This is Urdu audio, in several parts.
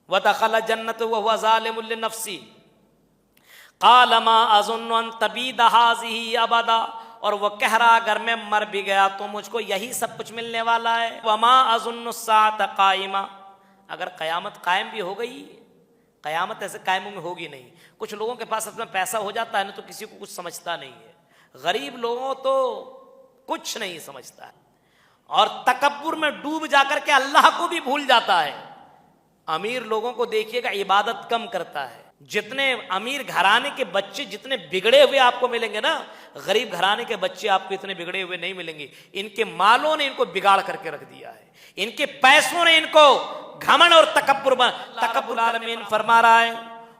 ودخل جنته وهو ظالم لنفسه قال ما اظن ان تبید هذه ابدا، اور وہ کہہ رہا اگر میں مر بھی گیا تو مجھ کو یہی سب کچھ ملنے والا ہے. وما اظن الساعة قائمہ، اگر قیامت قائم بھی ہو گئی، قیامت ایسے قائم میں ہوگی نہیں. کچھ لوگوں کے پاس اپنا پیسہ ہو جاتا ہے نا تو کسی کو کچھ سمجھتا نہیں ہے، غریب لوگوں تو کچھ نہیں سمجھتا ہے، اور تکبر میں ڈوب جا کر کے اللہ کو بھی بھول جاتا ہے. امیر لوگوں کو دیکھیے گا عبادت کم کرتا ہے. جتنے امیر گھرانے کے بچے جتنے بگڑے ہوئے آپ کو ملیں گے نا، غریب گھرانے کے بچے آپ کو اتنے بگڑے ہوئے نہیں ملیں گے. ان کے مالوں نے ان کو بگاڑ کر کے رکھ دیا ہے، ان کے پیسوں نے ان کو گھمنڈ اور تکبر العالمین فرما رہا ہے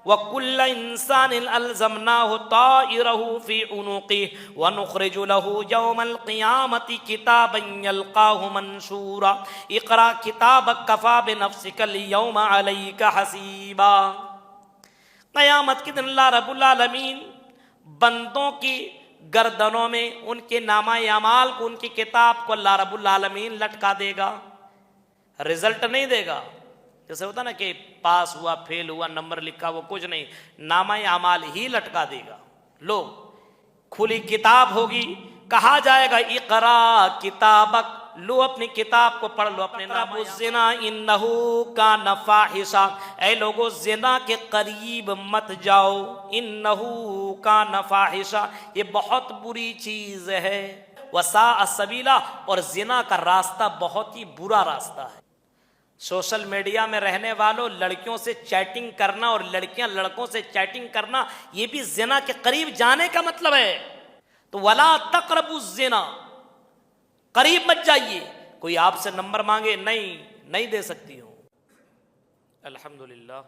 وَكُلَّ إِنسَانٍ أَلْزَمْنَاهُ طَائِرَهُ فِي عُنُقِهِ وَنُخْرِجُ لَهُ يَوْمَ الْقِيَامَةِ كِتَابًا يَلْقَاهُ مَنشُورًا اقْرَأْ كِتَابَكَ كَفَىٰ بِنَفْسِكَ الْيَوْمَ عَلَيْكَ حَسِيبًا. قیامت کے دن اللہ رب العالمین بندوں کی گردنوں میں ان کے نامہ اعمال کو، ان کی کتاب کو اللہ رب العالمین لٹکا دے گا. رزلٹ نہیں دے گا، جیسے ہوتا نا کہ پاس ہوا فیل ہوا نمبر لکھا، وہ کچھ نہیں، نامہ اعمال ہی لٹکا دے گا. لو کھلی کتاب ہوگی، کہا جائے گا اقرا کتابک، لو اپنی کتاب کو پڑھ لو، اپنے نام. الزنا انہو کان فاحشہ، اے لوگو زنا کے قریب مت جاؤ، انہو کان فاحشہ، یہ بہت بری چیز ہے. وساء سبیلا، اور زنا کا راستہ بہت ہی برا راستہ ہے. سوشل میڈیا میں رہنے والوں، لڑکیوں سے چیٹنگ کرنا اور لڑکیاں لڑکوں سے چیٹنگ کرنا، یہ بھی زنا کے قریب جانے کا مطلب ہے. تو ولا تقربوا الزنا، قریب مت جائیے. کوئی آپ سے نمبر مانگے، نہیں دے سکتی ہوں. الحمدللہ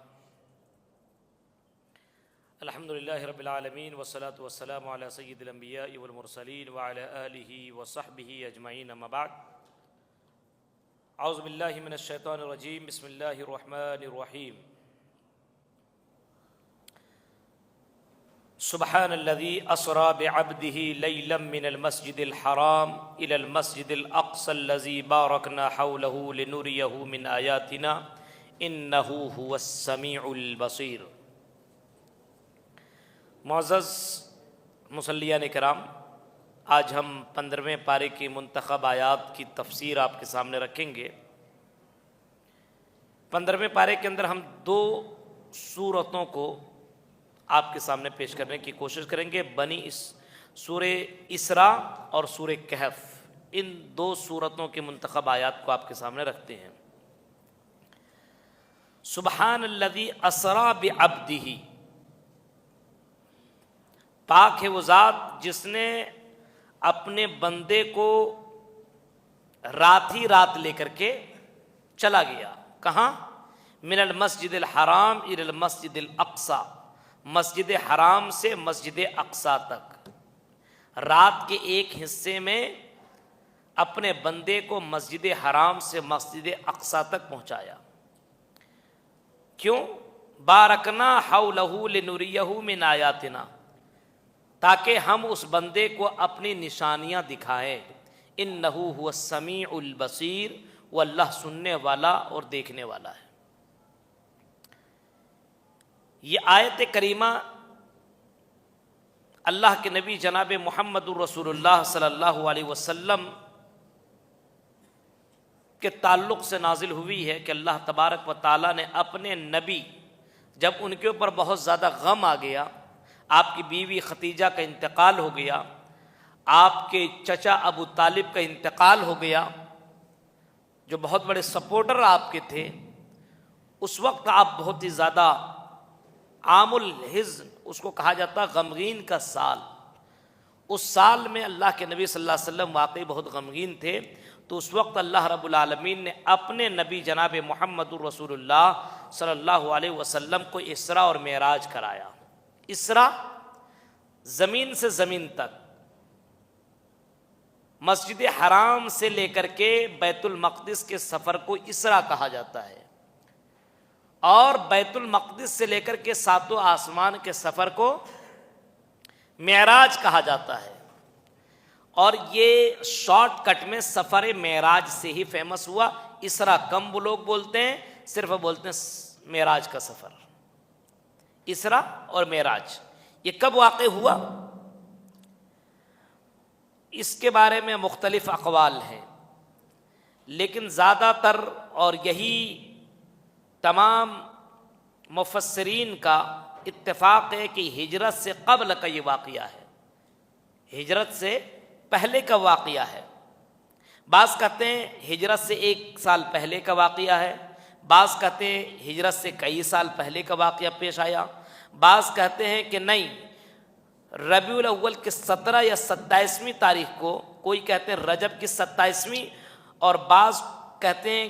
رب العالمین والصلاة والسلام علی سید الانبیاء والمرسلین وعلی آلہ وصحبہ اجمعین. اما بعد، اعوذ باللہ من الشیطان الرجیم، بسم اللہ الرحمن الرحیم. سبحان الذي اسرى بعبده ليلا من المسجد الحرام الى المسجد الاقصى الذي باركنا حوله لنريه من آياتنا انه هو السميع البصير. معزز مصلیان کرام، آج ہم 15ویں پارے کی منتخب آیات کی تفسیر آپ کے سامنے رکھیں گے. 15ویں پارے کے اندر ہم 2 سورتوں کو آپ کے سامنے پیش کرنے کی کوشش کریں گے. سورہ اسراء اور سورہ کہف، ان 2 سورتوں کی منتخب آیات کو آپ کے سامنے رکھتے ہیں. سبحان الذی اسریٰ بعبدہ، پاک ہے وہ ذات جس نے اپنے بندے کو رات ہی رات لے کر کے چلا گیا. کہاں؟ من المسجد الحرام الی المسجد الاقصی، مسجد حرام سے مسجد اقصی تک. رات کے ایک حصے میں اپنے بندے کو مسجد حرام سے مسجد اقصی تک پہنچایا. کیوں؟ بارکنا حولہ لنریہ من آیاتنا، تاکہ ہم اس بندے کو اپنی نشانیاں دکھائیں. انہ هو السمیع البصیر، وہ اللہ سننے والا اور دیکھنے والا ہے. یہ آیت کریمہ اللہ کے نبی جناب محمد الرسول اللہ صلی اللہ علیہ وسلم کے تعلق سے نازل ہوئی ہے کہ اللہ تبارک و تعالیٰ نے اپنے نبی، جب ان کے اوپر بہت زیادہ غم آ گیا، آپ کی بیوی ختیجہ کا انتقال ہو گیا، آپ کے چچا ابو طالب کا انتقال ہو گیا، جو بہت بڑے سپورٹر آپ کے تھے، اس وقت آپ بہت ہی زیادہ عام الحزن، اس کو کہا جاتا غمگین کا سال، اس سال میں اللہ کے نبی صلی اللہ علیہ وسلم واقعی بہت غمگین تھے. تو اس وقت اللہ رب العالمین نے اپنے نبی جناب محمد الرسول اللہ صلی اللہ علیہ وسلم کو اسراء اور معراج کرایا. اسراء زمین سے زمین تک، مسجد حرام سے لے کر کے بیت المقدس کے سفر کو اسراء کہا جاتا ہے، اور بیت المقدس سے لے کر کے 7 آسمان کے سفر کو معراج کہا جاتا ہے. اور یہ شارٹ کٹ میں سفر معراج سے ہی فیمس ہوا. اسراء کم وہ لوگ بولتے ہیں، صرف بولتے ہیں معراج کا سفر، اسرا اور معراج، یہ کب واقع ہوا؟ اس کے بارے میں مختلف اقوال ہیں، لیکن زیادہ تر اور یہی تمام مفسرین کا اتفاق ہے کہ ہجرت سے قبل کا یہ واقعہ ہے، ہجرت سے پہلے کا واقعہ ہے۔ بعض کہتے ہیں ہجرت سے 1 سال پہلے کا واقعہ ہے، بعض کہتے ہیں ہجرت سے کئی سال پہلے کا واقعہ پیش آیا، بعض کہتے ہیں کہ نہیں، ربیع الاول کی 17 یا 27ویں تاریخ کو، کوئی کہتے ہیں رجب کی 27ویں، اور بعض کہتے ہیں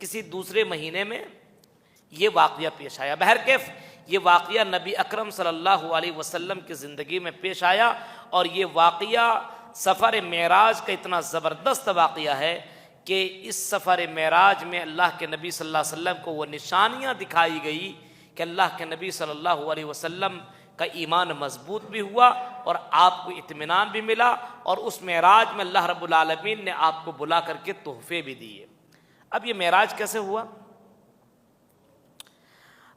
کسی دوسرے مہینے میں یہ واقعہ پیش آیا۔ بہرکیف یہ واقعہ نبی اکرم صلی اللہ علیہ وسلم کی زندگی میں پیش آیا، اور یہ واقعہ سفر معراج کا اتنا زبردست واقعہ ہے کہ اس سفر معراج میں اللہ کے نبی صلی اللہ علیہ وسلم کو وہ نشانیاں دکھائی گئی کہ اللہ کے نبی صلی اللہ علیہ وسلم کا ایمان مضبوط بھی ہوا اور آپ کو اطمینان بھی ملا، اور اس معراج میں اللہ رب العالمین نے آپ کو بلا کر کے تحفے بھی دیے۔ اب یہ معراج کیسے ہوا؟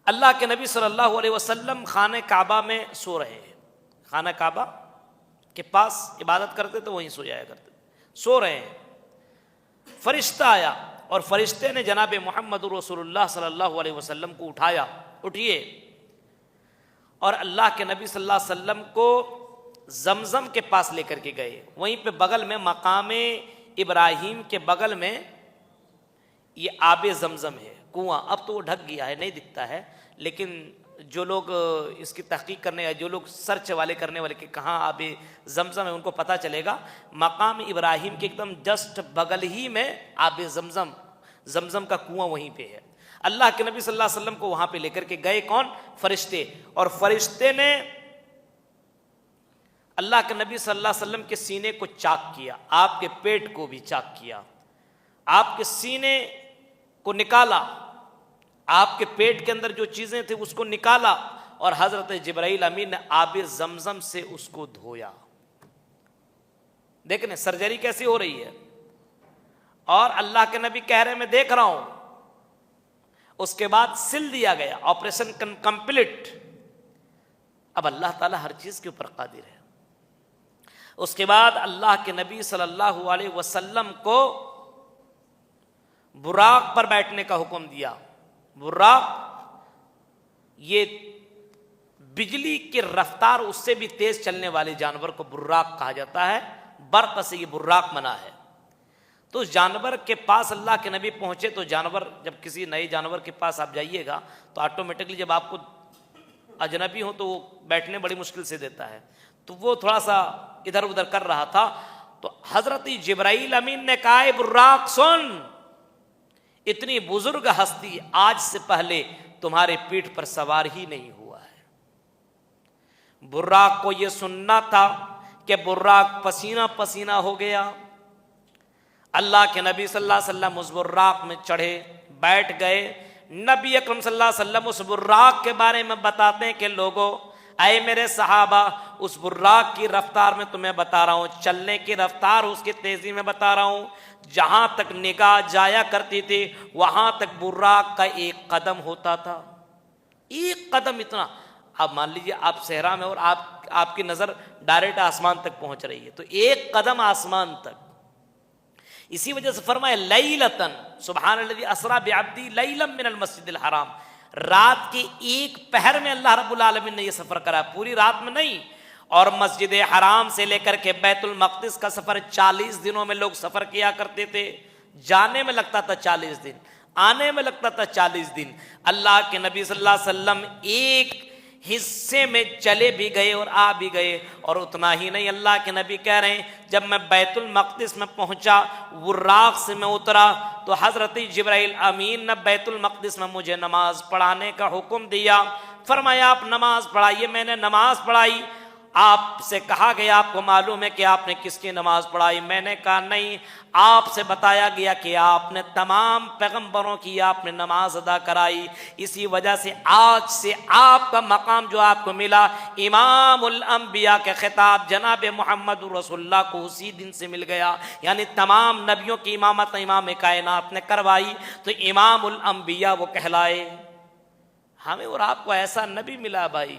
اللہ کے نبی صلی اللہ علیہ وسلم خانہ کعبہ میں سو رہے ہیں، خانہ کعبہ کے پاس عبادت کرتے تو وہیں سو جایا کرتے، سو رہے ہیں، فرشتہ آیا اور فرشتے نے جناب محمد رسول اللہ صلی اللہ علیہ وسلم کو اٹھایا، اٹھیے، اور اللہ کے نبی صلی اللہ علیہ وسلم کو زمزم کے پاس لے کر کے گئے۔ وہیں پہ بغل میں مقام ابراہیم کے بغل میں یہ آب زمزم ہے، کنواں، اب تو وہ ڈھک گیا ہے، نہیں دکھتا ہے، لیکن جو لوگ اس کی تحقیق کرنے یا جو لوگ سرچ والے کرنے والے کہ کہاں آب زمزم ہے ان کو پتہ چلے گا، مقام ابراہیم کے ایک دم جسٹ بغل ہی میں آب زمزم، زمزم کا کنواں وہیں پہ ہے۔ اللہ کے نبی صلی اللہ علیہ وسلم کو وہاں پہ لے کر کے گئے کون؟ فرشتے، اور فرشتے نے اللہ کے نبی صلی اللہ علیہ وسلم کے سینے کو چاک کیا، آپ کے پیٹ کو بھی چاک کیا، آپ کے سینے کو نکالا، آپ کے پیٹ کے اندر جو چیزیں تھیں اس کو نکالا، اور حضرت جبرائیل امین نے آب زمزم سے اس کو دھویا۔ دیکھیں سرجری کیسی ہو رہی ہے، اور اللہ کے نبی کہہ رہے میں دیکھ رہا ہوں، اس کے بعد سل دیا گیا، آپریشن کمپلیٹ۔ اب اللہ تعالیٰ ہر چیز کے اوپر قادر ہے۔ اس کے بعد اللہ کے نبی صلی اللہ علیہ وسلم کو براق پر بیٹھنے کا حکم دیا۔ براق یہ بجلی کی رفتار اس سے بھی تیز چلنے والے جانور کو براق کہا جاتا ہے، برق سے یہ براق بنا ہے۔ تو اس جانور کے پاس اللہ کے نبی پہنچے، تو جانور جب کسی نئے جانور کے پاس آپ جائیے گا تو آٹومیٹکلی جب آپ کو اجنبی ہو تو وہ بیٹھنے بڑی مشکل سے دیتا ہے، تو وہ تھوڑا سا ادھر ادھر کر رہا تھا، تو حضرت جبرائیل امین نے کہا اے براق سن، اتنی بزرگ ہستی آج سے پہلے تمہارے پیٹھ پر سوار ہی نہیں ہوا ہے۔ براق کو یہ سننا تھا کہ براق پسینہ پسینہ ہو گیا۔ اللہ کے نبی صلی اللہ علیہ وسلم اس براق میں چڑھے، بیٹھ گئے۔ نبی اکرم صلی اللہ علیہ وسلم اس براق کے بارے میں بتاتے ہیں کہ لوگوں، اے میرے صحابہ، اس براق کی رفتار میں تمہیں بتا رہا ہوں، چلنے کی رفتار اس کی تیزی میں بتا رہا ہوں، جہاں تک نگاہ جایا کرتی تھی وہاں تک براق کا 1 قدم ہوتا تھا، 1 قدم اتنا۔ اب مان لیجیے آپ صحرا میں اور آپ کی نظر ڈائریکٹ آسمان تک پہنچ رہی ہے، تو 1 قدم آسمان تک۔ اسی وجہ سے فرمایا لیلتن سبحان الذی اسری بعبدی لیلا من المسجد الحرام، رات کے 1 پہر میں اللہ رب العالمین نے یہ سفر کرا، پوری رات میں نہیں۔ اور مسجد حرام سے لے کر کے بیت المقدس کا سفر 40 دنوں میں لوگ سفر کیا کرتے تھے، جانے میں لگتا تھا 40 دن، آنے میں لگتا تھا 40 دن۔ اللہ کے نبی صلی اللہ علیہ وسلم ایک حصے میں چلے بھی گئے اور آ بھی گئے، اور اتنا ہی نہیں، اللہ کے نبی کہہ رہے ہیں جب میں بیت المقدس میں پہنچا، براق سے میں اترا تو حضرت جبرائیل امین نے بیت المقدس میں مجھے نماز پڑھانے کا حکم دیا۔ فرمایا آپ نماز پڑھائیے، میں نے نماز پڑھائی۔ آپ سے کہا گیا آپ کو معلوم ہے کہ آپ نے کس کی نماز پڑھائی؟ میں نے کہا نہیں، آپ سے بتایا گیا کہ آپ نے تمام پیغمبروں کی آپ نے نماز ادا کرائی، اسی وجہ سے آج سے آپ کا مقام جو آپ کو ملا امام الانبیاء کے خطاب جناب محمد رسول اللہ کو اسی دن سے مل گیا، یعنی تمام نبیوں کی امامت امام کائنات نے کروائی تو امام الانبیاء وہ کہلائے۔ ہمیں اور آپ کو ایسا نبی ملا بھائی،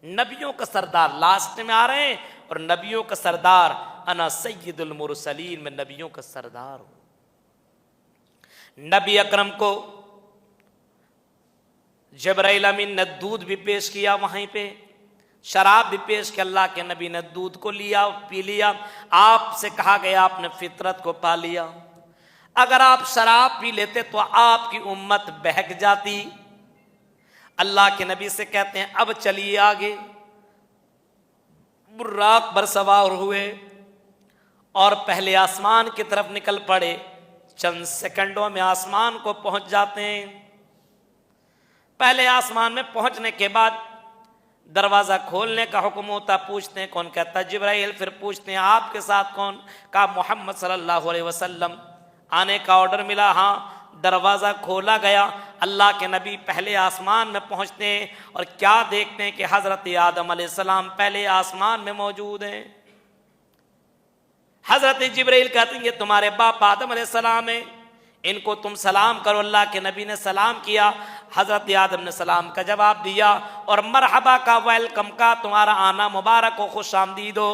نبیوں کا سردار، لاسٹ میں آ رہے ہیں، اور نبیوں کا سردار، انا سید المرسلین، میں نبیوں کا سردار ہوں۔ نبی اکرم کو جبرائیل امین نے دودھ بھی پیش کیا، وہیں پہ شراب بھی پیش کیا، اللہ کے نبی نے دودھ کو لیا، پی لیا، آپ سے کہا گیا آپ نے فطرت کو پا لیا، اگر آپ شراب پی لیتے تو آپ کی امت بہک جاتی۔ اللہ کے نبی سے کہتے ہیں اب چلیے آگے، براق پر سوار ہوئے اور پہلے آسمان کی طرف نکل پڑے، چند سیکنڈوں میں آسمان کو پہنچ جاتے ہیں۔ پہلے آسمان میں پہنچنے کے بعد دروازہ کھولنے کا حکم ہوتا، پوچھتے ہیں کون، کہتا جبرائیل، پھر پوچھتے ہیں آپ کے ساتھ کون، کہا محمد صلی اللہ علیہ وسلم، آنے کا آرڈر ملا، ہاں، دروازہ کھولا گیا، اللہ کے نبی پہلے آسمان میں پہنچتے ہیں اور کیا دیکھتے ہیں کہ حضرت آدم علیہ السلام پہلے آسمان میں موجود ہیں۔ حضرت جبرائیل کہتے ہیں یہ تمہارے باپ آدم علیہ السلام ہیں، ان کو تم سلام کرو۔ اللہ کے نبی نے سلام کیا، حضرت آدم نے سلام کا جواب دیا اور مرحبا کا، ویلکم کا، تمہارا آنا مبارک ہو، خوش آمدید ہو۔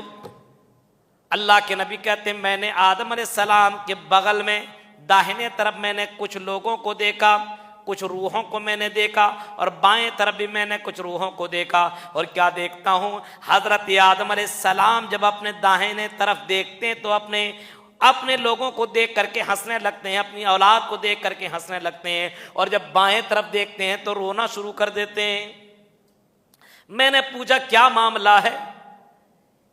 اللہ کے نبی کہتے ہیں میں نے آدم علیہ السلام کے بغل میں داہنے طرف میں نے کچھ لوگوں کو دیکھا، کچھ روحوں کو میں نے دیکھا، اور بائیں طرف بھی میں نے کچھ روحوں کو دیکھا، اور کیا دیکھتا ہوں، حضرت آدم علیہ السلام جب اپنے داہنے طرف دیکھتے ہیں تو اپنے لوگوں کو دیکھ کر کے ہنسنے لگتے ہیں، اپنی اولاد کو دیکھ کر کے ہنسنے لگتے ہیں، اور جب بائیں طرف دیکھتے ہیں تو رونا شروع کر دیتے ہیں۔ میں نے پوچھا کیا معاملہ ہے،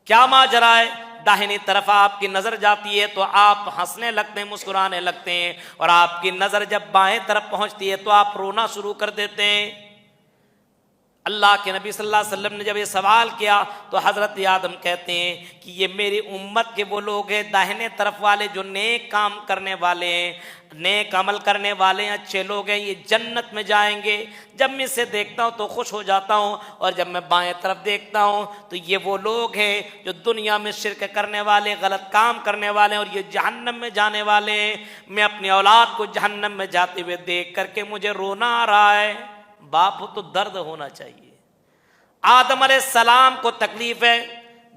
کیا ماجرا ہے؟ داہنی طرف آپ کی نظر جاتی ہے تو آپ ہنسنے لگتے ہیں، مسکرانے لگتے ہیں، اور آپ کی نظر جب بائیں طرف پہنچتی ہے تو آپ رونا شروع کر دیتے ہیں۔ اللہ کے نبی صلی اللہ علیہ وسلم نے جب یہ سوال کیا تو حضرت آدم کہتے ہیں کہ یہ میری امت کے وہ لوگ ہیں داہنے طرف والے جو نیک کام کرنے والے ہیں، نیک عمل کرنے والے ہیں، اچھے لوگ ہیں، یہ جنت میں جائیں گے۔ جب میں اسے دیکھتا ہوں تو خوش ہو جاتا ہوں، اور جب میں بائیں طرف دیکھتا ہوں تو یہ وہ لوگ ہیں جو دنیا میں شرک کرنے والے، غلط کام کرنے والے ہیں، اور یہ جہنم میں جانے والے ہیں۔ میں اپنی اولاد کو جہنم میں جاتے ہوئے دیکھ کر کے مجھے رونا آ رہا ہے۔ باپ ہو تو درد ہونا چاہیے۔ آدم علیہ السلام کو تکلیف ہے،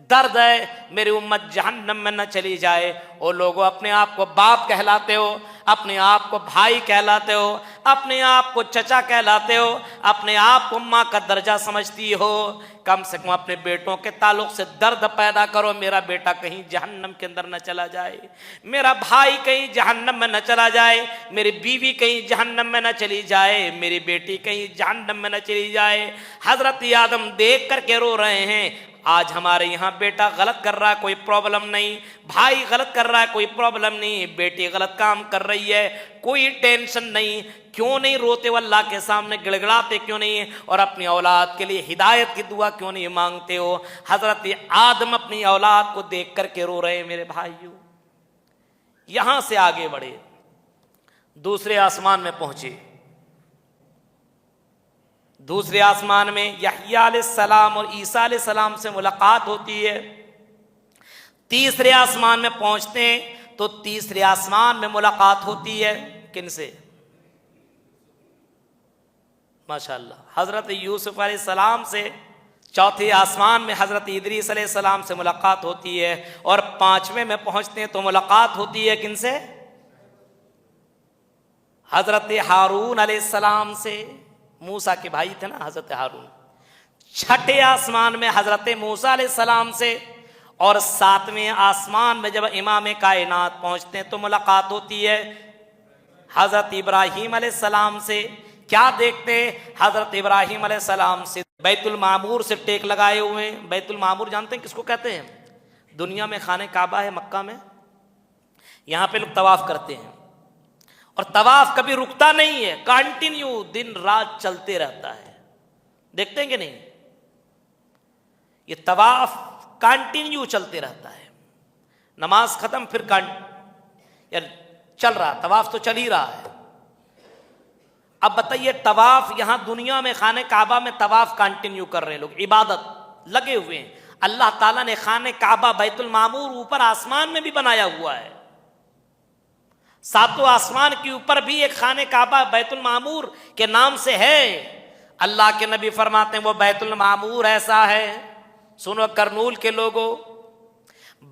درد ہے، میری امت جہنم میں نہ چلی جائے۔ اور لوگوں اپنے آپ کو باپ کہلاتے ہو، اپنے آپ کو بھائی کہلاتے ہو، اپنے آپ کو چچا کہلاتے ہو، اپنے آپ کو ماں کا درجہ سمجھتی ہو، کم سے کم اپنے بیٹوں کے تعلق سے درد پیدا کرو، میرا بیٹا کہیں جہنم کے اندر نہ چلا جائے، میرا بھائی کہیں جہنم میں نہ چلا جائے، میری بیوی کہیں جہنم میں نہ چلی جائے، میری بیٹی کہیں جہنم میں نہ چلی جائے۔ حضرت آدم دیکھ کر کے رو رہے ہیں، آج ہمارے یہاں بیٹا غلط کر رہا ہے کوئی پرابلم نہیں، بھائی غلط کر رہا ہے کوئی پرابلم نہیں، بیٹی غلط کام کر رہی ہے کوئی ٹینشن نہیں، کیوں نہیں روتے ہو اللہ کے سامنے، گڑگڑاتے کیوں نہیں، اور اپنی اولاد کے لیے ہدایت کی دعا کیوں نہیں مانگتے ہو؟ حضرت آدم اپنی اولاد کو دیکھ کر کے رو رہے ہیں۔ میرے بھائیو، یہاں سے آگے بڑھے، دوسرے آسمان میں پہنچے، دوسرے آسمان میں یحییٰ علیہ السلام اور عیسیٰ علیہ السلام سے ملاقات ہوتی ہے۔ تیسرے آسمان میں پہنچتے ہیں تو تیسرے آسمان میں ملاقات ہوتی ہے کن سے؟ ماشاءاللہ حضرت یوسف علیہ السلام سے۔ چوتھے آسمان میں حضرت ادریس علیہ السلام سے ملاقات ہوتی ہے، اور پانچویں میں پہنچتے ہیں تو ملاقات ہوتی ہے کن سے؟ حضرت ہارون علیہ السلام سے، موسیٰ کے بھائی تھے نا حضرت ہارون۔ چھٹے آسمان میں حضرت موسیٰ علیہ السلام سے، اور ساتویں آسمان میں جب امام کائنات پہنچتے ہیں تو ملاقات ہوتی ہے حضرت ابراہیم علیہ السلام سے۔ کیا دیکھتے ہیں؟ حضرت ابراہیم علیہ السلام سے بیت المعمور سے ٹیک لگائے ہوئے ہیں۔ بیت المعمور جانتے ہیں کس کو کہتے ہیں؟ دنیا میں خانہ کعبہ ہے مکہ میں، یہاں پہ لوگ طواف کرتے ہیں، اور طواف کبھی رکتا نہیں ہے، کنٹینیو دن رات چلتے رہتا ہے، دیکھتے ہیں کہ نہیں؟ یہ طواف کنٹینیو چلتے رہتا ہے، نماز ختم پھر چل رہا، طواف تو چل ہی رہا ہے۔ اب بتائیے طواف یہاں دنیا میں خانہ کعبہ میں طواف کنٹینیو کر رہے ہیں لوگ، عبادت لگے ہوئے ہیں۔ اللہ تعالیٰ نے خانہ کعبہ بیت المعمور اوپر آسمان میں بھی بنایا ہوا ہے، ساتوں آسمان کے اوپر بھی ایک خانہ کعبہ بیت المعمور کے نام سے ہے۔ اللہ کے نبی فرماتے ہیں وہ بیت المعمور ایسا ہے، سنو کرنول کے لوگوں،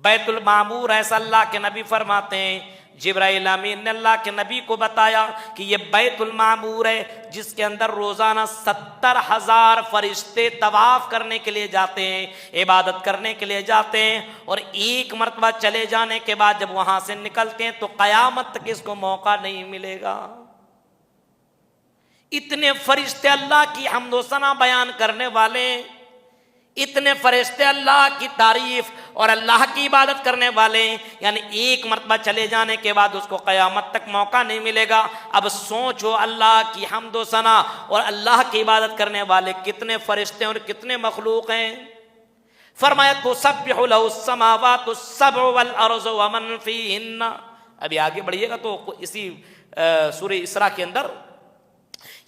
بیت المعمور ایسا اللہ کے نبی فرماتے ہیں جبرائیل امین نے اللہ کے نبی کو بتایا کہ یہ بیت المعمور ہے جس کے اندر روزانہ 70,000 فرشتے طواف کرنے کے لیے جاتے ہیں، عبادت کرنے کے لیے جاتے ہیں، اور ایک مرتبہ چلے جانے کے بعد جب وہاں سے نکلتے ہیں تو قیامت تک اس کو موقع نہیں ملے گا۔ اتنے فرشتے اللہ کی حمد و ثنا بیان کرنے والے، اتنے فرشتے اللہ کی تعریف اور اللہ کی عبادت کرنے والے، یعنی ایک مرتبہ چلے جانے کے بعد اس کو قیامت تک موقع نہیں ملے گا۔ اب سوچو اللہ کی حمد و ثنا اور اللہ کی عبادت کرنے والے کتنے فرشتے اور کتنے مخلوق ہیں۔ فرمایا تسبح له السماوات السبع والارض ومن فیہن۔ ابھی آگے بڑھیے گا تو اسی سورہ اسراء کے اندر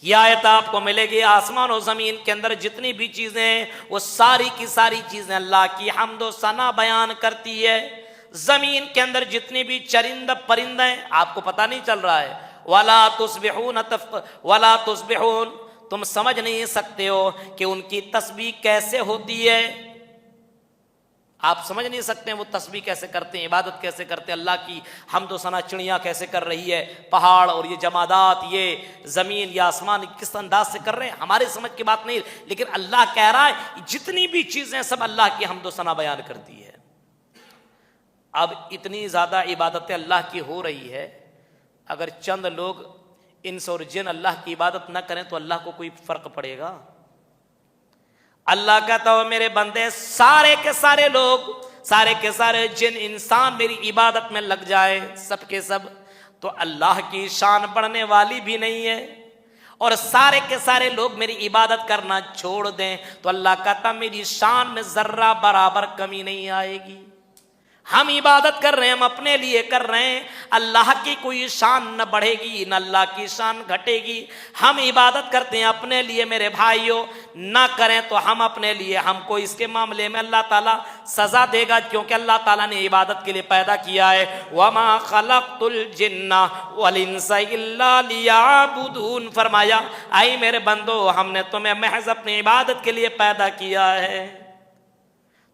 یہ آیت آپ کو ملے گی، آسمان و زمین کے اندر جتنی بھی چیزیں ہیں وہ ساری کی ساری چیزیں اللہ کی حمد و ثنا بیان کرتی ہے۔ زمین کے اندر جتنی بھی چرند پرند ہیں، آپ کو پتہ نہیں چل رہا ہے، وَلَا تُسْبِحُونَ، تم سمجھ نہیں سکتے ہو کہ ان کی تسبیح کیسے ہوتی ہے، آپ سمجھ نہیں سکتے ہیں وہ تسبیح کیسے کرتے ہیں، عبادت کیسے کرتے ہیں، اللہ کی حمد و ثنا چڑیاں کیسے کر رہی ہے، پہاڑ اور یہ جمادات، یہ زمین یا آسمان کس انداز سے کر رہے ہیں، ہمارے سمجھ کی بات نہیں، لیکن اللہ کہہ رہا ہے جتنی بھی چیزیں سب اللہ کی حمد و ثنا بیان کرتی ہے۔ اب اتنی زیادہ عبادتیں اللہ کی ہو رہی ہے، اگر چند لوگ انس اور جن اللہ کی عبادت نہ کریں تو اللہ کو کوئی فرق پڑے گا؟ اللہ کہتا ہو میرے بندے سارے کے سارے لوگ، سارے کے سارے جن انسان میری عبادت میں لگ جائے سب کے سب، تو اللہ کی شان بڑھنے والی بھی نہیں ہے، اور سارے کے سارے لوگ میری عبادت کرنا چھوڑ دیں تو اللہ کہتا میری شان میں ذرہ برابر کمی نہیں آئے گی۔ ہم عبادت کر رہے ہیں، ہم اپنے لیے کر رہے ہیں، اللہ کی کوئی شان نہ بڑھے گی نہ اللہ کی شان گھٹے گی۔ ہم عبادت کرتے ہیں اپنے لیے میرے بھائیوں، نہ کریں تو ہم اپنے لیے، ہم کو اس کے معاملے میں اللہ تعالیٰ سزا دے گا، کیونکہ اللہ تعالیٰ نے عبادت کے لیے پیدا کیا ہے۔ وَمَا خَلَقْتُ الْجِنَّ وَالْإِنسَ إِلَّا لِيَعْبُدُونَ، فرمایا آئی میرے بندو ہم نے تمہیں محض اپنی عبادت کے لیے پیدا کیا ہے۔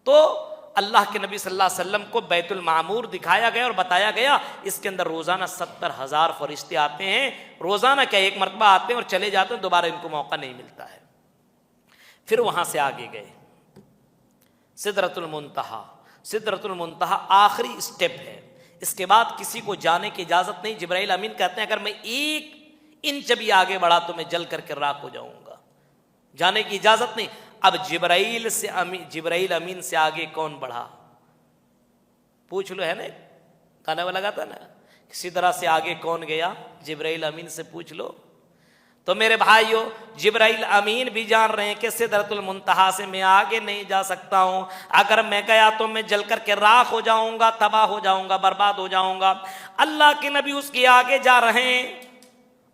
تو اللہ کے نبی صلی اللہ علیہ وسلم کو بیت المعمور دکھایا گیا اور بتایا گیا اس کے اندر روزانہ 70,000 فرشتے آتے ہیں، روزانہ کیا ایک مرتبہ آتے ہیں اور چلے جاتے ہیں، دوبارہ ان کو موقع نہیں ملتا ہے۔ پھر وہاں سے آگے گئے سدرۃ المنتہا۔ سدرۃ المنتہا آخری اسٹیپ ہے، اس کے بعد کسی کو جانے کی اجازت نہیں۔ جبرائیل امین کہتے ہیں اگر میں 1 انچ بھی آگے بڑھا تو میں جل کر کے راکھ ہو جاؤں گا، جانے کی اجازت نہیں۔ اب جبرائیل امین سے آگے کون بڑھا؟ پوچھ لو، ہے نا گانے والا لگا تھا نا، کسی طرح سے آگے کون گیا؟ جبرائیل امین سے پوچھ لو۔ تو میرے بھائیو جبرائیل امین بھی جان رہے ہیں کہ سدرۃ المنتہا سے میں آگے نہیں جا سکتا ہوں، اگر میں گیا تو میں جل کر کے راکھ ہو جاؤں گا، تباہ ہو جاؤں گا، برباد ہو جاؤں گا۔ اللہ کے نبی اس کے آگے جا رہے ہیں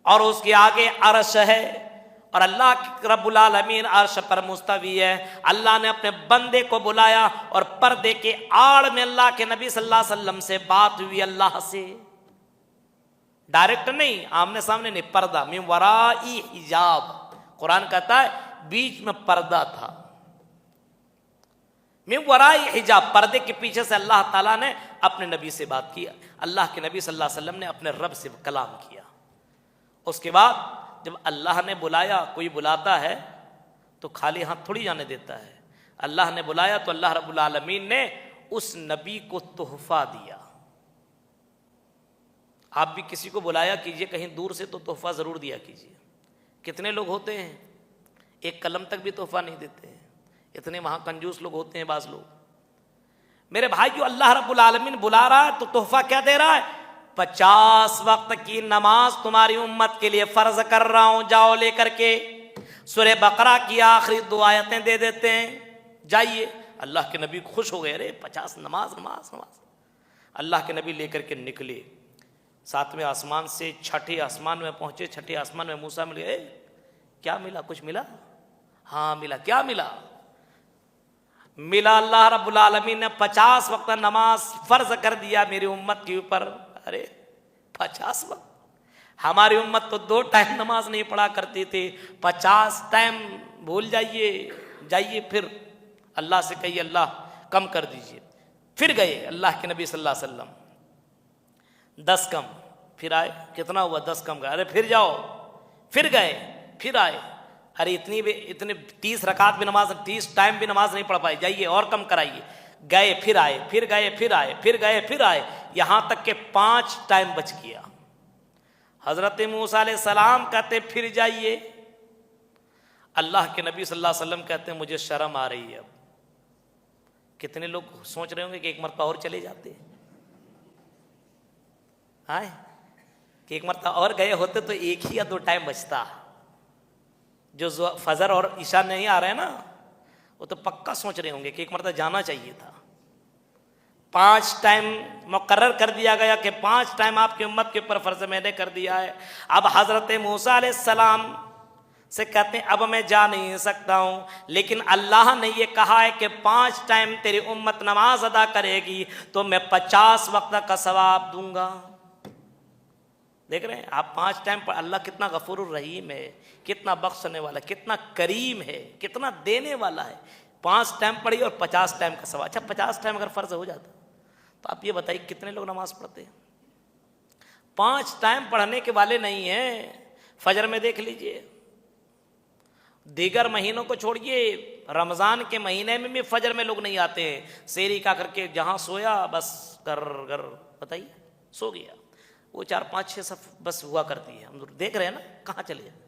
اور اس کے آگے عرش ہے، اور اللہ رب العالمین عرش پر مستوی ہے۔ اللہ نے اپنے بندے کو بلایا اور پردے کے آڑ میں اللہ کے نبی صلی اللہ علیہ وسلم سے بات ہوئی، اللہ سے ڈائریکٹ نہیں، آمنے سامنے نہیں، پردہ، من ورائی حجاب، قرآن کہتا ہے بیچ میں پردہ تھا، من ورائی حجاب، پردے کے پیچھے سے اللہ تعالیٰ نے اپنے نبی سے بات کی۔ اللہ کے نبی صلی اللہ علیہ وسلم نے اپنے رب سے کلام کیا۔ اس کے بعد جب اللہ نے بلایا، کوئی بلاتا ہے تو خالی ہاتھ تھوڑی جانے دیتا ہے، اللہ نے بلایا تو اللہ رب العالمین نے اس نبی کو تحفہ دیا۔ آپ بھی کسی کو بلایا کیجئے کہیں دور سے تو تحفہ ضرور دیا کیجئے۔ کتنے لوگ ہوتے ہیں ایک قلم تک بھی تحفہ نہیں دیتے ہیں، اتنے وہاں کنجوس لوگ ہوتے ہیں بعض لوگ۔ میرے بھائیو اللہ رب العالمین بلا رہا ہے تو تحفہ کیا دے رہا ہے؟ 50 وقت کی نماز تمہاری امت کے لیے فرض کر رہا ہوں، جاؤ لے کر کے۔ سورہ بقرہ کی آخری 2 آیتیں دے دیتے ہیں، جائیے۔ اللہ کے نبی خوش ہو گئے، ارے 50 نماز۔ اللہ کے نبی لے کر کے نکلے، 7ویں آسمان سے 6ٹھے آسمان میں پہنچے۔ 6ٹھے آسمان میں موسیٰ مل گئے، کیا ملا؟ کچھ ملا؟ ہاں ملا۔ کیا ملا؟ ملا اللہ رب العالمین نے 50 وقت نماز فرض کر دیا میری امت کے اوپر۔ ارے 50 وقت، ہماری امت تو 2 ٹائم نماز نہیں پڑھا کرتی تھی، 50 ٹائم بھول جائیے پھر اللہ سے کہیے اللہ کم کر دیجئے. پھر گئے اللہ کے نبی صلی اللہ علیہ وسلم، 10 کم، پھر آئے، کتنا ہوا 10 کم گئے، ارے پھر جاؤ، پھر گئے، پھر آئے، ارے اتنے 30 رکعت بھی نماز، 30 ٹائم بھی نماز نہیں پڑھ پائے، جائیے اور کم کرائیے. گئے پھر آئے، پھر گئے پھر آئے، پھر گئے پھر آئے، یہاں تک کہ 5 ٹائم بچ گیا. حضرت موسیٰ علیہ السلام کہتے پھر جائیے. اللہ کے نبی صلی اللہ علیہ وسلم کہتے ہیں مجھے شرم آ رہی ہے. اب کتنے لوگ سوچ رہے ہوں گے کہ ایک مرتبہ اور چلے جاتے، آئے کہ ایک مرتبہ اور گئے ہوتے تو 1 ہی یا 2 ٹائم بچتا. جو فجر اور عشاء نہیں آ رہے ہیں نا، وہ تو پکا سوچ رہے ہوں گے کہ ایک مرتبہ جانا چاہیے تھا. 5 ٹائم مقرر کر دیا گیا کہ 5 ٹائم آپ کی امت کے اوپر فرض میں نے کر دیا ہے. اب حضرت موسیٰ علیہ السلام سے کہتے ہیں اب میں جا نہیں سکتا ہوں، لیکن اللہ نے یہ کہا ہے کہ 5 ٹائم تیری امت نماز ادا کرے گی تو میں 50 وقت کا ثواب دوں گا. دیکھ رہے ہیں آپ 5 ٹائم پر اللہ کتنا غفور الرحیم ہے، کتنا بخشنے والا، کتنا کریم ہے، کتنا دینے والا ہے. 5 ٹائم پڑھی اور 50 ٹائم کا ثواب. اچھا 50 ٹائم اگر فرض ہو جاتا تو آپ یہ بتائیے کتنے لوگ نماز پڑھتے ہیں؟ 5 ٹائم پڑھنے کے والے نہیں ہیں. فجر میں دیکھ لیجئے، دیگر مہینوں کو چھوڑیے، رمضان کے مہینے میں بھی فجر میں لوگ نہیں آتے ہیں. سیری کا کر کے جہاں سویا بس گر بتائیے سو گیا. وہ 4 5 6 صف بس ہوا کرتی ہے. ہم دیکھ رہے ہیں نا کہاں چلے جائیں.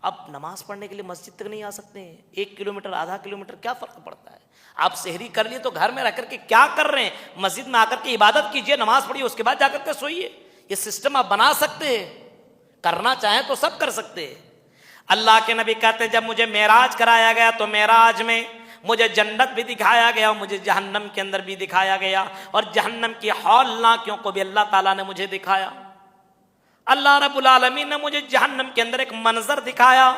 اب نماز پڑھنے کے لیے مسجد تک نہیں آ سکتے ہیں. 1 کلومیٹر آدھا کلومیٹر کیا فرق پڑتا ہے؟ آپ سحری کر لیے تو گھر میں رہ کر کے کیا کر رہے ہیں؟ مسجد میں آ کر کے عبادت کیجئے، نماز پڑھیے، اس کے بعد جا کر کے سوئیے. یہ سسٹم آپ بنا سکتے ہیں، کرنا چاہیں تو سب کر سکتے ہیں. اللہ کے نبی کہتے جب مجھے معراج کرایا گیا تو معراج میں مجھے جنت بھی دکھایا گیا، مجھے جہنم کے اندر بھی دکھایا گیا، اور جہنم کی ہولناکیوں کو بھی اللہ تعالیٰ نے مجھے دکھایا. اللہ رب العالمین نے مجھے جہنم کے اندر ایک منظر دکھایا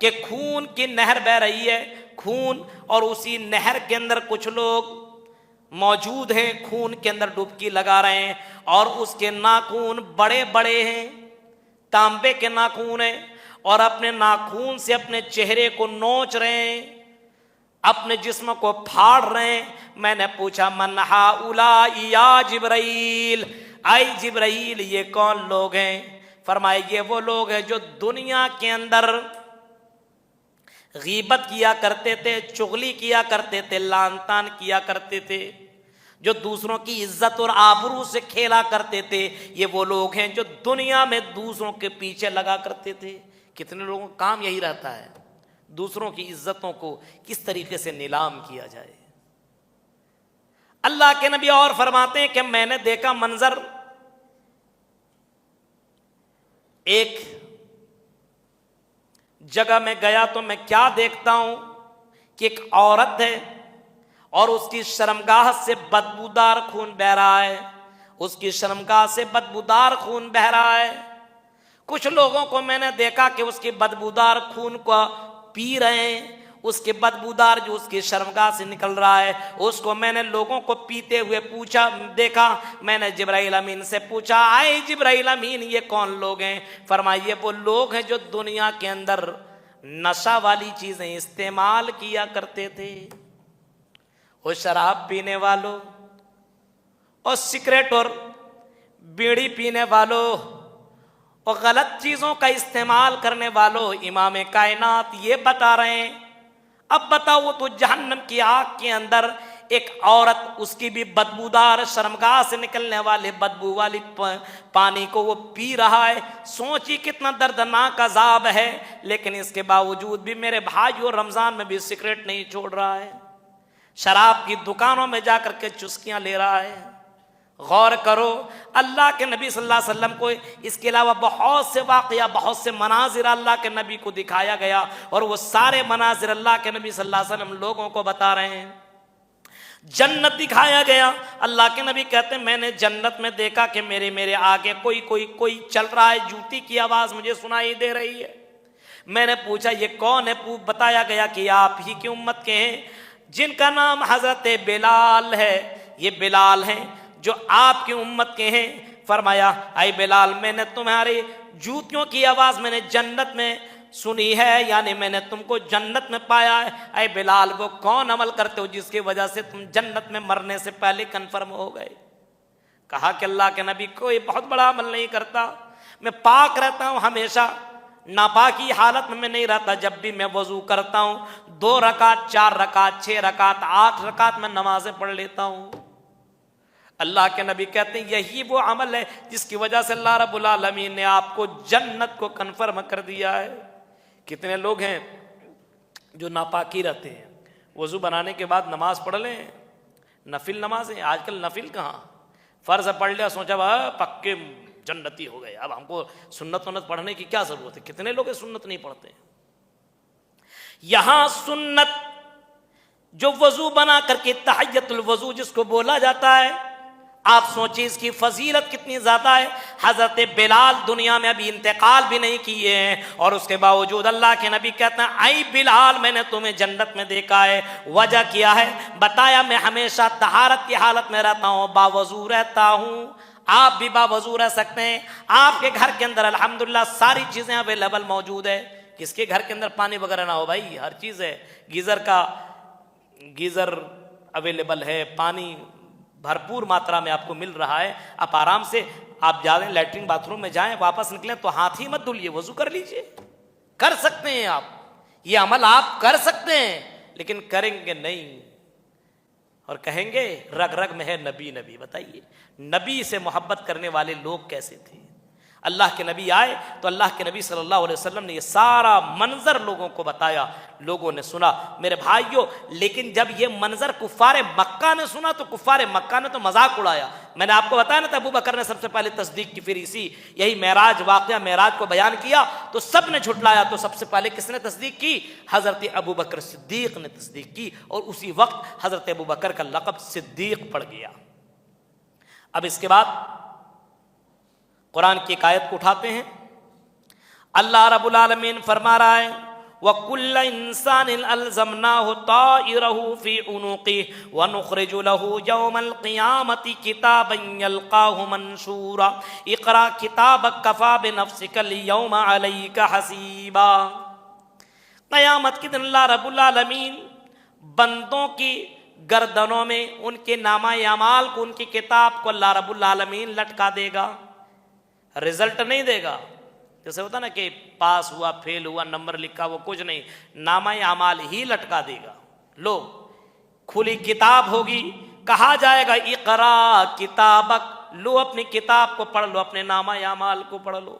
کہ خون کی نہر بہ رہی ہے، خون، اور اسی نہر کے اندر کچھ لوگ موجود ہیں، خون کے اندر ڈبکی لگا رہے ہیں، اور اس کے ناخون بڑے بڑے ہیں، تانبے کے ناخون ہیں، اور اپنے ناخون سے اپنے چہرے کو نوچ رہے ہیں، اپنے جسم کو پھاڑ رہے ہیں. میں نے پوچھا من ہؤلاء یا جبرائیل، اے جبرائیل یہ کون لوگ ہیں؟ فرمائے یہ وہ لوگ ہیں جو دنیا کے اندر غیبت کیا کرتے تھے، چغلی کیا کرتے تھے، لعن طعن کیا کرتے تھے، جو دوسروں کی عزت اور آبرو سے کھیلا کرتے تھے. یہ وہ لوگ ہیں جو دنیا میں دوسروں کے پیچھے لگا کرتے تھے. کتنے لوگوں کا کام یہی رہتا ہے، دوسروں کی عزتوں کو کس طریقے سے نیلام کیا جائے. اللہ کے نبی اور فرماتے ہیں کہ میں نے دیکھا منظر، ایک جگہ میں گیا تو میں کیا دیکھتا ہوں کہ ایک عورت ہے اور اس کی شرمگاہ سے بدبودار خون بہ رہا ہے، اس کی شرمگاہ سے بدبودار خون بہ رہا ہے. کچھ لوگوں کو میں نے دیکھا کہ اس کی بدبودار خون کو پی رہے ہیں، اس کے بدبودار جو اس کی شرمگاہ سے نکل رہا ہے اس کو میں نے لوگوں کو پیتے ہوئے دیکھا. میں نے جبرائیل امین سے پوچھا اے جبرائیل امین یہ کون لوگ ہیں؟ فرمائیے وہ لوگ ہیں جو دنیا کے اندر نشہ والی چیزیں استعمال کیا کرتے تھے. وہ شراب پینے والوں اور سگریٹ اور بیڑی پینے والوں اور غلط چیزوں کا استعمال کرنے والوں امام کائنات یہ بتا رہے ہیں. اب بتاؤ وہ تو جہنم کی آگ کے اندر ایک عورت اس کی بھی بدبودار شرمگاہ سے نکلنے والے بدبو والی پانی کو وہ پی رہا ہے. سوچی کتنا دردناک عذاب ہے، لیکن اس کے باوجود بھی میرے بھائیو رمضان میں بھی سگریٹ نہیں چھوڑ رہا ہے، شراب کی دکانوں میں جا کر کے چسکیاں لے رہا ہے. غور کرو، اللہ کے نبی صلی اللہ علیہ وسلم کو اس کے علاوہ بہت سے واقعہ، بہت سے مناظر اللہ کے نبی کو دکھایا گیا، اور وہ سارے مناظر اللہ کے نبی صلی اللہ علیہ وسلم لوگوں کو بتا رہے ہیں. جنت دکھایا گیا، اللہ کے نبی کہتے ہیں میں نے جنت میں دیکھا کہ میرے آگے کوئی چل رہا ہے، جوتی کی آواز مجھے سنائی دے رہی ہے. میں نے پوچھا یہ کون ہے؟ بتایا گیا کہ آپ ہی کی امت کے ہیں جن کا نام حضرت بلال ہے. یہ بلال ہیں جو آپ کی امت کے ہیں. فرمایا اے بلال میں نے تمہارے جوتیوں کی آواز میں نے جنت میں سنی ہے، یعنی میں نے تم کو جنت میں پایا ہے۔ اے بلال، وہ کون عمل کرتے ہو جس کی وجہ سے تم جنت میں مرنے سے پہلے کنفرم ہو گئے؟ کہا کہ اللہ کے نبی کوئی بہت بڑا عمل نہیں کرتا، میں پاک رہتا ہوں، ہمیشہ ناپاکی حالت میں نہیں رہتا۔ جب بھی میں وضو کرتا ہوں 2 رکعت 4 رکعت 6 رکعت 8 رکعت میں نمازیں پڑھ لیتا ہوں۔ اللہ کے نبی کہتے ہیں یہی وہ عمل ہے جس کی وجہ سے اللہ رب العالمین نے آپ کو جنت کو کنفرم کر دیا ہے۔ کتنے لوگ ہیں جو ناپاکی رہتے ہیں، وضو بنانے کے بعد نماز پڑھ لیں، نفل نمازیں، آج کل نفل کہاں، فرض پڑھ لیا، سوچا پکے جنتی ہو گئے، اب ہم کو سنت پڑھنے کی کیا ضرورت ہے؟ کتنے لوگ سنت نہیں پڑھتے؟ یہاں سنت جو وضو بنا کر کے تحیت الوضو جس کو بولا جاتا ہے، آپ سوچیں اس کی فضیلت کتنی زیادہ ہے۔ حضرت بلال دنیا میں ابھی انتقال بھی نہیں کیے ہیں، اور اس کے باوجود اللہ کے نبی کہتے ہیں اے بلال میں نے تمہیں جنت میں دیکھا ہے۔ وجہ کیا ہے بتایا، میں ہمیشہ طہارت کی حالت میں رہتا ہوں، باوضو رہتا ہوں۔ آپ بھی باوضو رہ سکتے ہیں، آپ کے گھر کے اندر الحمدللہ ساری چیزیں اویلیبل موجود ہے۔ کس کے گھر کے اندر پانی وغیرہ نہ ہو بھائی، ہر چیز ہے، گیزر اویلیبل ہے، پانی بھرپور ماترا میں آپ کو مل رہا ہے۔ آپ آرام سے آپ جائیں لیٹرین باتھ روم میں جائیں، واپس نکلیں تو ہاتھ ہی مت دھولیے، وضو کر لیجئے۔ کر سکتے ہیں آپ یہ عمل، آپ کر سکتے ہیں، لیکن کریں گے نہیں اور کہیں گے رگ رگ میں ہے نبی نبی۔ بتائیے نبی سے محبت کرنے والے لوگ کیسے تھے؟ اللہ کے نبی آئے تو اللہ کے نبی صلی اللہ علیہ وسلم نے یہ سارا منظر لوگوں کو بتایا، لوگوں نے سنا میرے بھائیوں۔ لیکن جب یہ منظر کفار مکہ نے سنا تو کفار مکہ نے تو مذاق اڑایا۔ میں نے آپ کو بتایا نا تھا ابو بکر نے سب سے پہلے تصدیق کی، پھر یہی معراج واقعہ معراج کو بیان کیا تو سب نے جھٹلایا، تو سب سے پہلے کس نے تصدیق کی؟ حضرت ابو بکر صدیق نے تصدیق کی، اور اسی وقت حضرت ابو بکر کا لقب صدیق پڑ گیا۔ اب اس کے بعد قرآن کی ایک آیت کو اٹھاتے ہیں، اللہ رب العالمین فرما رہا ہے وَكُلَّ إِنسَانٍ أَلْزَمْنَاهُ طَائِرَهُ فِي عُنُقِهِ وَنُخْرِجُ لَهُ يَوْمَ الْقِيَامَةِ كِتَابًا يَلْقَاهُ مَنشُورًا اقْرَأْ كِتَابَكَ كَفَىٰ بِنَفْسِكَ الْيَوْمَ عَلَيْكَ حَسِيبًا۔ قیامت کے دن اللہ رب العالمین بندوں کی گردنوں میں ان کے نامہ اعمال کو، ان کی کتاب کو اللہ رب العالمین لٹکا دے گا، رزلٹ نہیں دے گا۔ جیسے ہوتا نا کہ پاس ہوا فیل ہوا نمبر لکھا، وہ کچھ نہیں، نامہ اعمال ہی لٹکا دے گا۔ لو کھلی کتاب ہوگی، کہا جائے گا اقرا کتابک، لو اپنی کتاب کو پڑھ لو، اپنے نامہ اعمال کو پڑھ لو۔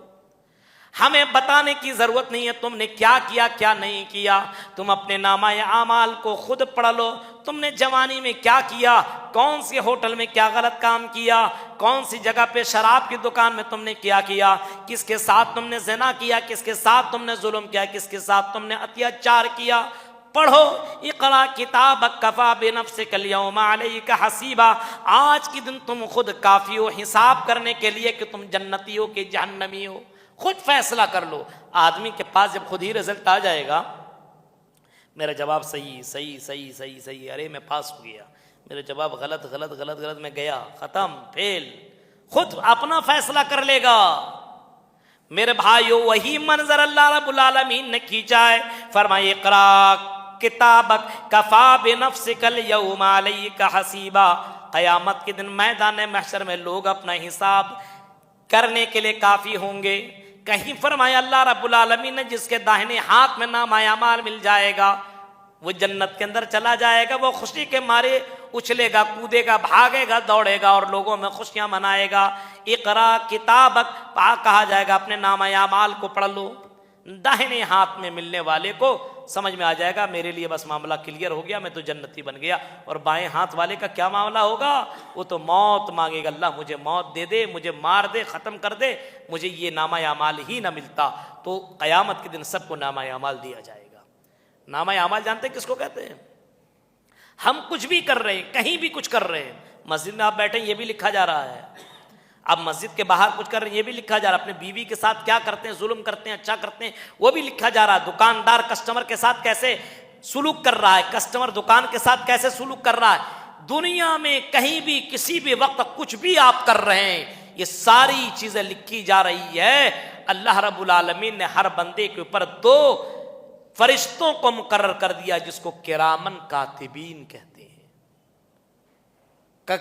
ہمیں بتانے کی ضرورت نہیں ہے تم نے کیا کیا کیا نہیں کیا، تم اپنے نامہ اعمال کو خود پڑھ لو۔ تم نے جوانی میں کیا کیا، کون سی ہوٹل میں کیا غلط کام کیا، کون سی جگہ پہ شراب کی دکان میں تم نے کیا کیا، کس کے ساتھ تم نے زنا کیا، کس کے ساتھ تم نے ظلم کیا، کس کے ساتھ تم نے اتیاچار کیا۔ پڑھو اقرا کتابک کفیٰ بنفسک الیوم علیک حسیبا۔ آج کے دن تم خود کافی ہو حساب کرنے کے لیے کہ تم جنتی ہو کہ جہنمی ہو، خود فیصلہ کر لو۔ آدمی کے پاس جب خود ہی رزلٹ آ جائے گا، میرا جواب صحیح صحیح صحیح صحیح صحیح، ارے میں پاس ہو گیا، میرا جواب غلط غلط غلط غلط، میں گیا ختم فیل، خود اپنا فیصلہ کر لے گا۔ میرے بھائیو وہی منظر اللہ رب العالمین نے کھینچا ہے، فرمائے اقرا کتابک کفیٰ بنفسک الیوم علیک حسیبا۔ قیامت کے دن میدان محشر میں لوگ اپنا حساب کرنے کے لیے کافی ہوں گے۔ کہیں فرمایا اللہ رب العالمین نے جس کے داہنے ہاتھ میں نامہ اعمال مل جائے گا وہ جنت کے اندر چلا جائے گا، وہ خوشی کے مارے اچھلے گا، کودے گا، بھاگے گا، دوڑے گا اور لوگوں میں خوشیاں منائے گا۔ اقرا کتابک، کہا جائے گا اپنے نامہ اعمال کو پڑھ لو۔ داہنے ہاتھ میں ملنے والے کو سمجھ میں آ جائے گا میرے لیے بس معاملہ کلیئر ہو گیا، میں تو جنتی بن گیا۔ اور بائیں ہاتھ والے کا کیا معاملہ ہوگا؟ وہ تو موت مانگے گا، اللہ مجھے موت دے دے، مجھے مار دے، ختم کر دے، مجھے یہ نامہ اعمال ہی نہ ملتا۔ تو قیامت کے دن سب کو نامہ اعمال دیا جائے گا۔ نامہ اعمال جانتے ہیں کس کو کہتے ہیں؟ ہم کچھ بھی کر رہے ہیں، کہیں بھی کچھ کر رہے ہیں، مسجد میں آپ بیٹھے یہ بھی لکھا جا رہا ہے، اب مسجد کے باہر کچھ کر رہے ہیں یہ بھی لکھا جا رہا ہے، اپنے بیوی کے ساتھ کیا کرتے ہیں، ظلم کرتے ہیں، اچھا کرتے ہیں، وہ بھی لکھا جا رہا ہے۔ دکاندار کسٹمر کے ساتھ کیسے سلوک کر رہا ہے، کسٹمر دکان کے ساتھ کیسے سلوک کر رہا ہے، دنیا میں کہیں بھی کسی بھی وقت کچھ بھی آپ کر رہے ہیں، یہ ساری چیزیں لکھی جا رہی ہے. اللہ رب العالمین نے ہر بندے کے اوپر 2 فرشتوں کو مقرر کر دیا جس کو کرامن کاتبین کہتے ہیں.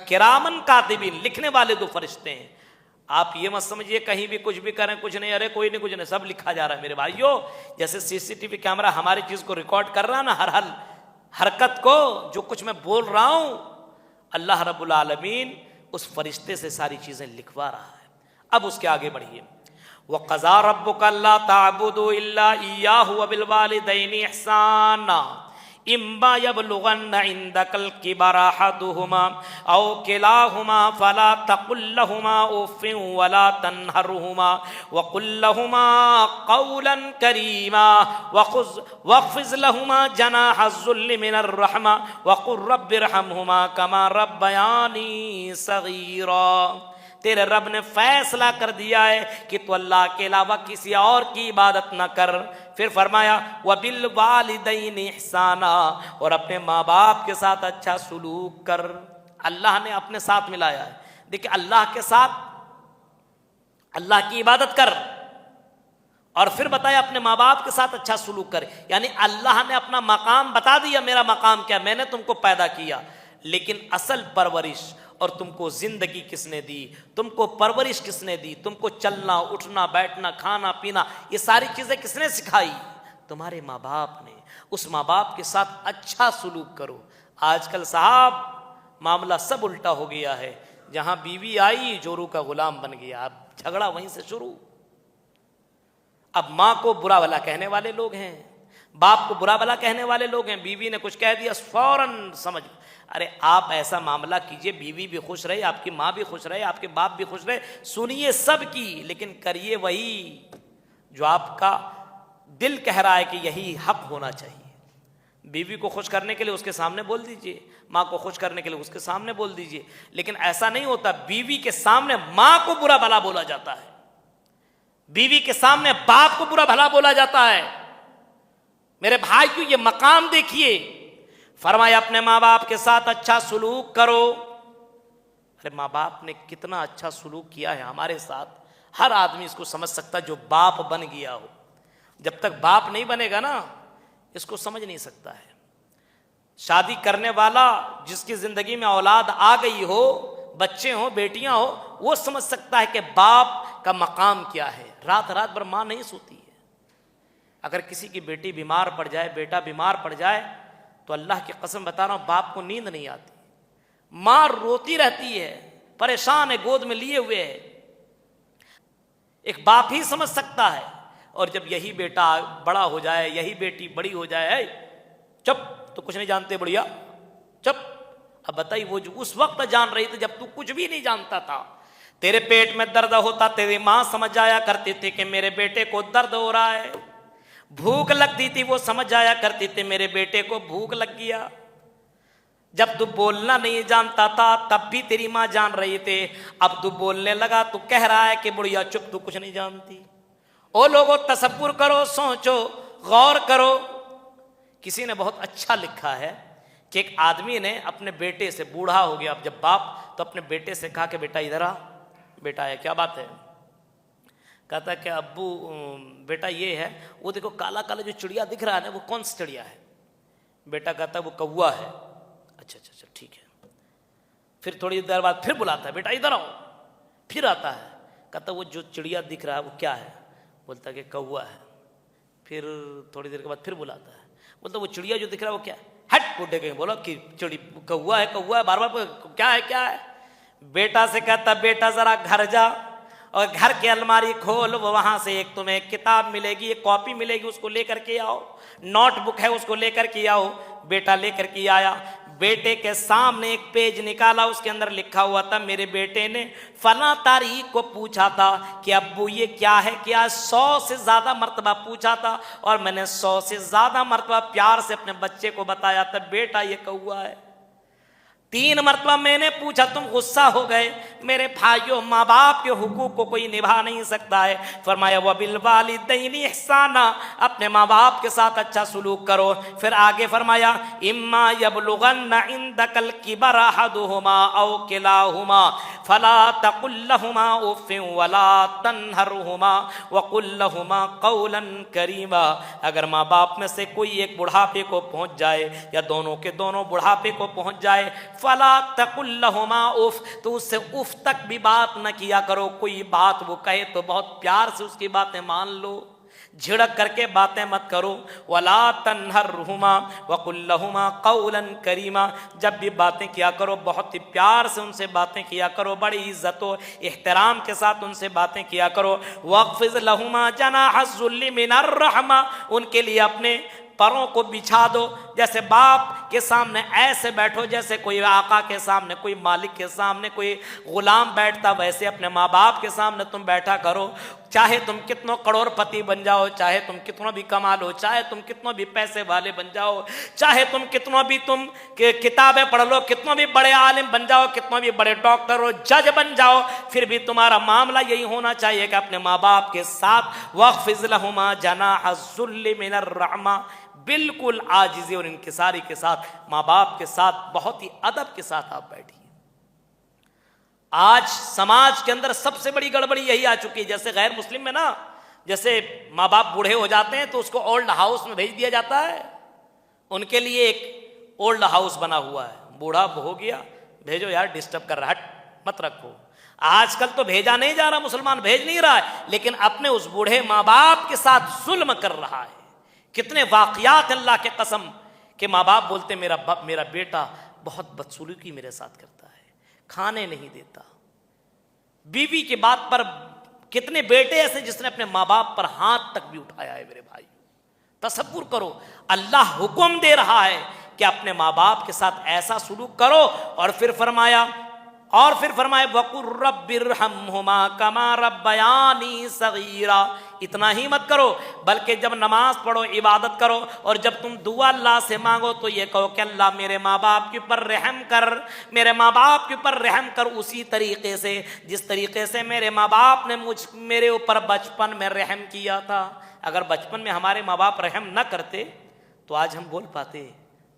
کرامن کاتبین لکھنے والے 2 فرشتے ہیں. آپ یہ مت سمجھیے کہیں بھی کچھ بھی کریں کچھ نہیں، ارے کوئی نہیں کچھ نہیں، سب لکھا جا رہا ہے میرے بھائیو. جیسے CCTV کیمرہ ہماری چیز کو ریکارڈ کر رہا نا، ہر حرکت کو، جو کچھ میں بول رہا ہوں، اللہ رب العالمین اس فرشتے سے ساری چیزیں لکھوا رہا ہے. اب اس کے آگے بڑھیے. وَقَضَىٰ رَبُّكَ أَلَّا تَعْبُدُوا إِلَّا إِيَّاهُ وَبِالْوَالِدَيْنِ إِحْسَانًا إِمَّا يَبْلُغَنَّ عِندَكَ الْكِبَرَ أَحَدُهُمَا أَوْ كِلَاهُمَا فَلَا تَقُل لَّهُمَا أُفٍّ وَلَا تَنْهَرْهُمَا وَقُل لَّهُمَا قَوْلًا كَرِيمًا وَاخْفِضْ لَهُمَا جَنَاحَ الذُّلِّ مِنَ الرَّحْمَةِ وَقُل رَّبِّ ارْحَمْهُمَا كَمَا رَبَّيَانِي صَغِيرًا. تیرے رب نے فیصلہ کر دیا ہے کہ تو اللہ کے علاوہ کسی اور کی عبادت نہ کر. پھر فرمایا وَبِالْوَالِدَيْنِ إِحْسَانًا، اور اپنے ماں باپ کے ساتھ اچھا سلوک کر. اللہ نے اپنے ساتھ ملایا ہے. دیکھیں اللہ کے ساتھ اللہ کی عبادت کر، اور پھر بتایا اپنے ماں باپ کے ساتھ اچھا سلوک کر. یعنی اللہ نے اپنا مقام بتا دیا، میرا مقام کیا، میں نے تم کو پیدا کیا، لیکن اصل پرورش اور تم کو زندگی کس نے دی، تم کو پرورش کس نے دی، تم کو چلنا اٹھنا بیٹھنا کھانا پینا یہ ساری چیزیں کس نے سکھائی؟ تمہارے ماں باپ نے. اس ماں باپ کے ساتھ اچھا سلوک کرو. آج کل صاحب معاملہ سب الٹا ہو گیا ہے. جہاں بیوی آئی جورو کا غلام بن گیا. اب جھگڑا وہیں سے شروع. اب ماں کو برا بھلا کہنے والے لوگ ہیں، باپ کو برا بھلا کہنے والے لوگ ہیں. بیوی نے کچھ کہہ دیا فوراً سمجھ. ارے آپ ایسا معاملہ کیجئے بیوی بھی خوش رہے، آپ کی ماں بھی خوش رہے، آپ کے باپ بھی خوش رہے. سنیے سب کی، لیکن کریے وہی جو آپ کا دل کہہ رہا ہے کہ یہی حق ہونا چاہیے. بیوی کو خوش کرنے کے لیے اس کے سامنے بول دیجئے، ماں کو خوش کرنے کے لیے اس کے سامنے بول دیجئے. لیکن ایسا نہیں ہوتا، بیوی کے سامنے ماں کو برا بھلا بولا جاتا ہے، بیوی کے سامنے باپ کو برا بھلا بولا جاتا ہے. میرے بھائیو یہ مقام دیکھیے. فرمایا اپنے ماں باپ کے ساتھ اچھا سلوک کرو. ارے ماں باپ نے کتنا اچھا سلوک کیا ہے ہمارے ساتھ. ہر آدمی اس کو سمجھ سکتا جو باپ بن گیا ہو. جب تک باپ نہیں بنے گا نا اس کو سمجھ نہیں سکتا ہے. شادی کرنے والا جس کی زندگی میں اولاد آ گئی ہو، بچے ہوں بیٹیاں ہو، وہ سمجھ سکتا ہے کہ باپ کا مقام کیا ہے. رات رات بھر ماں نہیں سوتی ہے. اگر کسی کی بیٹی بیمار پڑ جائے، بیٹا بیمار پڑ جائے تو اللہ کی قسم بتا رہا ہوں باپ کو نیند نہیں آتی. ماں روتی رہتی ہے، پریشان ہے، گود میں لیے ہوئے ہے. ایک باپ ہی سمجھ سکتا ہے. اور جب یہی بیٹا بڑا ہو جائے، یہی بیٹی بڑی ہو جائے، چپ تو کچھ نہیں جانتے بڑھیا چپ. اب بتائی وہ جو اس وقت جان رہی تھی جب تو کچھ بھی نہیں جانتا تھا. تیرے پیٹ میں درد ہوتا تیری ماں سمجھ آیا کرتی تھی کہ میرے بیٹے کو درد ہو رہا ہے. بھوک لگتی تھی وہ سمجھ آیا کرتی تھی میرے بیٹے کو بھوک لگ گیا. جب تو بولنا نہیں جانتا تھا تب بھی تیری ماں جان رہی تھی. اب تو بولنے لگا تو کہہ رہا ہے کہ بڑھیا چپ تو کچھ نہیں جانتی. او لوگوں تصور کرو، سوچو، غور کرو. کسی نے بہت اچھا لکھا ہے کہ ایک آدمی نے اپنے بیٹے سے، بوڑھا ہو گیا اب جب باپ، تو اپنے بیٹے سے کہا کہ بیٹا ادھر آ. بیٹا آیا، کیا بات ہے؟ کہتا ہے کہ ابو بیٹا یہ ہے، وہ دیکھو کالا کالا جو چڑیا دکھ رہا ہے نا وہ کون سی چڑیا ہے؟ بیٹا کہتا ہے وہ کوا ہے. اچھا اچھا اچھا ٹھیک ہے. پھر تھوڑی دیر بعد پھر بلاتا ہے بیٹا ادھر آؤ. پھر آتا ہے، کہتا ہے وہ جو چڑیا دکھ رہا ہے وہ کیا ہے؟ بولتا ہے کہ کوا ہے. پھر تھوڑی دیر کے بعد پھر بلاتا ہے، بولتا وہ چڑیا جو دکھ رہا ہے وہ کیا ہے؟ ہٹ بڈھے کے بولا کہ چڑی کوا ہے بار بار کیا ہے کیا ہے. بیٹا سے کہتا بیٹا ذرا گھر جا اور گھر کی الماری کھول، وہاں سے ایک تمہیں کتاب ملے گی، ایک کاپی ملے گی، اس کو لے کر کے آؤ. نوٹ بک ہے اس کو لے کر کے آؤ. بیٹا لے کر کے آیا. بیٹے کے سامنے ایک پیج نکالا، اس کے اندر لکھا ہوا تھا میرے بیٹے نے فلاں تاریخ کو پوچھا تھا کہ ابو یہ کیا ہے کیا؟ 100 سے زیادہ مرتبہ پوچھا تھا اور میں نے 100 سے زیادہ مرتبہ پیار سے اپنے بچے کو بتایا تھا بیٹا یہ کوا ہے. 3 مرتبہ میں نے پوچھا، تم غصہ ہو گئے؟ میرے بھائیوں، ماں باپ کے حقوق کو کوئی نبھا نہیں سکتا ہے۔ فرمایا وَبِالْوَالِدَيْنِ إِحْسَانًا، اپنے ماں باپ کے ساتھ اچھا سلوک کرو۔ پھر آگے فرمایا إِمَّا يَبْلُغَنَّ عِندَكَ الْكِبَرَ أَحَدُهُمَا أَوْ كِلَاهُمَا فَلَا تَقُل لَّهُمَا أُفٍّ وَلَا تَنْهَرْهُمَا وَقُل لَّهُمَا قَوْلًا كَرِيمًا۔ اگر ماں باپ میں سے کوئی ایک بڑھاپے کو پہنچ جائے یا دونوں کے دونوں بڑھاپے کو پہنچ جائے، فلا تقل لہما اف، تو اس سے اف تک بھی بات نہ کیا کرو۔ کوئی بات وہ کہے تو بہت پیار سے اس کی باتیں مان لو، جھڑک کر کے باتیں مت کرو۔ ولا تنہرہما وقل لہما قولا کریما، جب بھی باتیں کیا کرو بہت ہی پیار سے ان سے باتیں کیا کرو، بڑی عزت و احترام کے ساتھ ان سے باتیں کیا کرو۔ واخفض لہما جناح الذل من الرحمہ، ان کے لیے اپنے پروں کو بچھا دو، جیسے باپ کے سامنے ایسے بیٹھو جیسے کوئی آقا کے سامنے، کوئی مالک کے سامنے کوئی غلام بیٹھتا، ویسے اپنے ماں باپ کے سامنے تم بیٹھا کرو۔ چاہے تم کتنوں کروڑ پتی بن جاؤ، چاہے تم کتنوں بھی کما لو، چاہے تم کتنوں بھی پیسے والے بن جاؤ، چاہے تم کتنوں بھی تم کتابیں پڑھ لو، کتنوں بھی بڑے عالم بن جاؤ، کتنوں بھی بڑے ڈاکٹر اور جج بن جاؤ، پھر بھی تمہارا معاملہ یہی ہونا چاہیے کہ اپنے ماں باپ کے ساتھ واخفض لہما جناح الذل من الرحمہ، بالکل عاجزی اور انکساری کے ساتھ ماں باپ کے ساتھ بہت ہی ادب کے ساتھ آپ بیٹھیے۔ آج سماج کے اندر سب سے بڑی گڑبڑی یہی آ چکی ہے، جیسے غیر مسلم میں نا، جیسے ماں باپ بوڑھے ہو جاتے ہیں تو اس کو اولڈ ہاؤس میں بھیج دیا جاتا ہے، ان کے لیے ایک اولڈ ہاؤس بنا ہوا ہے، بوڑھا ہو گیا بھیجو یار، ڈسٹرب کر رہا ہے، مت رکھو۔ آج کل تو بھیجا نہیں جا رہا، مسلمان بھیج نہیں رہا ہے، لیکن اپنے اس بوڑھے ماں باپ کے ساتھ ظلم کر رہا ہے۔ کتنے واقعات اللہ کے قسم کہ ماں باپ بولتے میرا بیٹا بہت بدسلوکی میرے ساتھ کرتا ہے، کھانے نہیں دیتا۔ بیوی کی بات پر کتنے بیٹے ایسے جس نے اپنے ماں باپ پر ہاتھ تک بھی اٹھایا ہے۔ میرے بھائی تصور کرو، اللہ حکم دے رہا ہے کہ اپنے ماں باپ کے ساتھ ایسا سلوک کرو، اور پھر فرمایا وَقُلْ رَبِّ ارْحَمْهُمَا كَمَا رَبَّيَانِي صَغِيرًا۔ اتنا ہی مت کرو، بلکہ جب نماز پڑھو، عبادت کرو، اور جب تم دعا اللہ سے مانگو تو یہ کہو کہ اللہ میرے ماں باپ کے اوپر رحم کر، میرے ماں باپ کے اوپر رحم کر اسی طریقے سے جس طریقے سے میرے ماں باپ نے میرے اوپر بچپن میں رحم کیا تھا۔ اگر بچپن میں ہمارے ماں باپ رحم نہ کرتے تو آج ہم بول پاتے،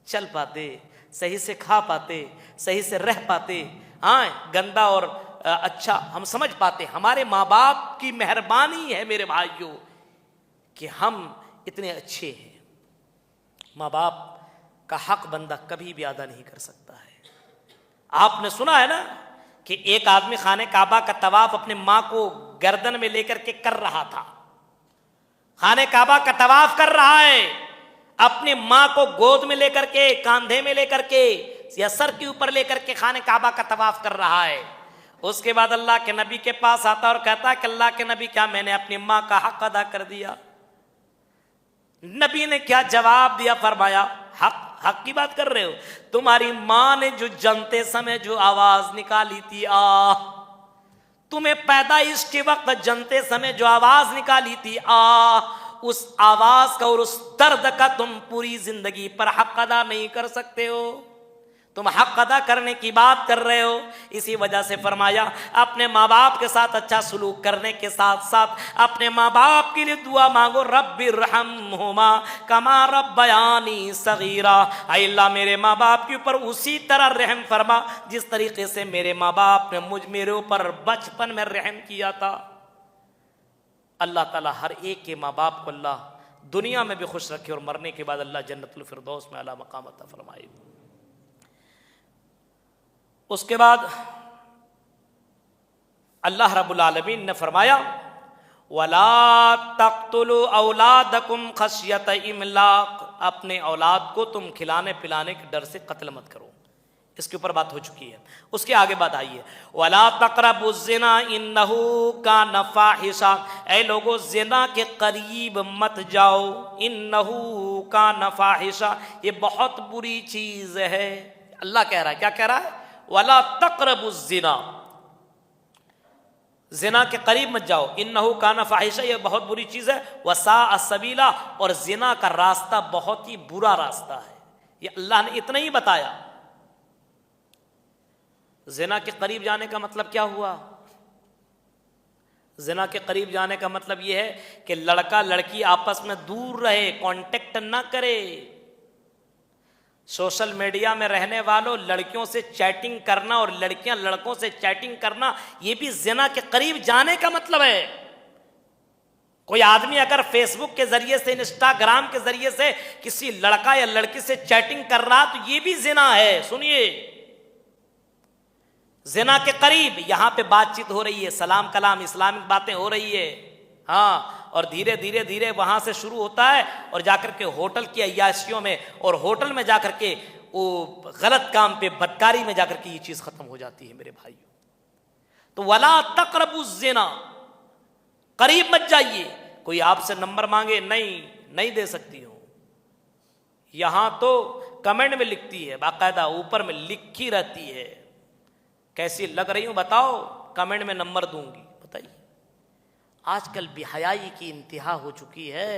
چل پاتے، صحیح سے کھا پاتے، صحیح سے رہ پاتے، ہاں گندا اور اچھا ہم سمجھ پاتے۔ ہمارے ماں باپ کی مہربانی ہے میرے بھائیوں کہ ہم اتنے اچھے ہیں۔ ماں باپ کا حق بندہ کبھی بھی ادا نہیں کر سکتا ہے۔ آپ نے سنا ہے نا کہ ایک آدمی خانہ کعبہ کا طواف اپنے ماں کو گردن میں لے کر کے کر رہا تھا، خانہ کعبہ کا طواف کر رہا ہے، اپنی ماں کو گود میں لے کر کے، کاندھے میں لے کر کے یا سر کے اوپر لے کر کے خانہ کعبہ کا طواف کر رہا ہے۔ اس کے بعد اللہ کے نبی کے پاس آتا اور کہتا کہ اللہ کے نبی کیا میں نے اپنی ماں کا حق ادا کر دیا؟ نبی نے کیا جواب دیا؟ فرمایا حق کی بات کر رہے ہو؟ تمہاری ماں نے جو جنتے سمے جو آواز نکالی تھی، تمہیں پیدائش کے وقت جنتے سمے جو آواز نکالی تھی، اس آواز کا اور اس درد کا تم پوری زندگی پر حق ادا نہیں کر سکتے ہو۔ تم حق ادا کرنے کی بات کر رہے ہو۔ اسی وجہ سے فرمایا اپنے ماں باپ کے ساتھ اچھا سلوک کرنے کے ساتھ ساتھ اپنے ماں باپ کے لیے دعا مانگو، رب ارحمہما کما ربیانی صغیرا، اے اللہ میرے ماں باپ کے اوپر اسی طرح رحم فرما جس طریقے سے میرے ماں باپ نے میرے اوپر بچپن میں رحم کیا تھا۔ اللہ تعالیٰ ہر ایک کے ماں باپ کو اللہ دنیا میں بھی خوش رکھے اور مرنے کے بعد اللہ جنت الفردوس میں اعلیٰ مقام عطا فرمائے۔ اس کے بعد اللہ رب العالمین نے فرمایا وَلَا تَقْتُلُوا أَوْلَادَكُمْ خَشْيَةَ إِمْلَاقٍ، اپنے اولاد کو تم کھلانے پلانے کے ڈر سے قتل مت کرو۔ اس کے اوپر بات ہو چکی ہے۔ اس کے آگے بات آئی ہے وَلَا تَقْرَبُوا الزِّنَا إِنَّهُ كَانَ فَاحِشًا، اے لوگو زنا کے قریب مت جاؤ، إِنَّهُ كَانَ فَاحِشًا، یہ بہت بری چیز ہے۔ اللہ کہہ رہا ہے، کیا کہہ رہا ہے؟ وَلَا تَقْرَبُوا الزِّنَا، زنا کے قریب مت جاؤ، انہو کان فاحشہ، یہ بہت بری چیز ہے، وساء سبیلا، اور زنا کا راستہ بہت ہی برا راستہ ہے۔ یہ اللہ نے اتنا ہی بتایا، زنا کے قریب جانے کا مطلب کیا ہوا؟ زنا کے قریب جانے کا مطلب یہ ہے کہ لڑکا لڑکی آپس میں دور رہے، کانٹیکٹ نہ کرے۔ سوشل میڈیا میں رہنے والوں، لڑکیوں سے چیٹنگ کرنا اور لڑکیاں لڑکوں سے چیٹنگ کرنا، یہ بھی زنا کے قریب جانے کا مطلب ہے۔ کوئی آدمی اگر فیس بک کے ذریعے سے، انسٹاگرام کے ذریعے سے کسی لڑکا یا لڑکی سے چیٹنگ کر رہا تو یہ بھی زنا ہے۔ سنیے، زنا کے قریب یہاں پہ بات چیت ہو رہی ہے، سلام کلام اسلامک باتیں ہو رہی ہے، ہاں، اور دھیرے دھیرے دھیرے وہاں سے شروع ہوتا ہے اور جا کر کے ہوٹل کی عیاشیوں میں اور ہوٹل میں جا کر کے وہ غلط کام پہ، بدکاری میں جا کر کے یہ چیز ختم ہو جاتی ہے میرے بھائیوں۔ تو ولا تقربوا الزنا، قریب مت جائیے۔ کوئی آپ سے نمبر مانگے، نہیں دے سکتی ہوں۔ یہاں تو کمنٹ میں لکھتی ہے، باقاعدہ اوپر میں لکھی رہتی ہے، کیسی لگ رہی ہوں بتاؤ، کمنٹ میں نمبر دوں گی۔ بتائیے، آج کل بے حیائی کی انتہا ہو چکی ہے،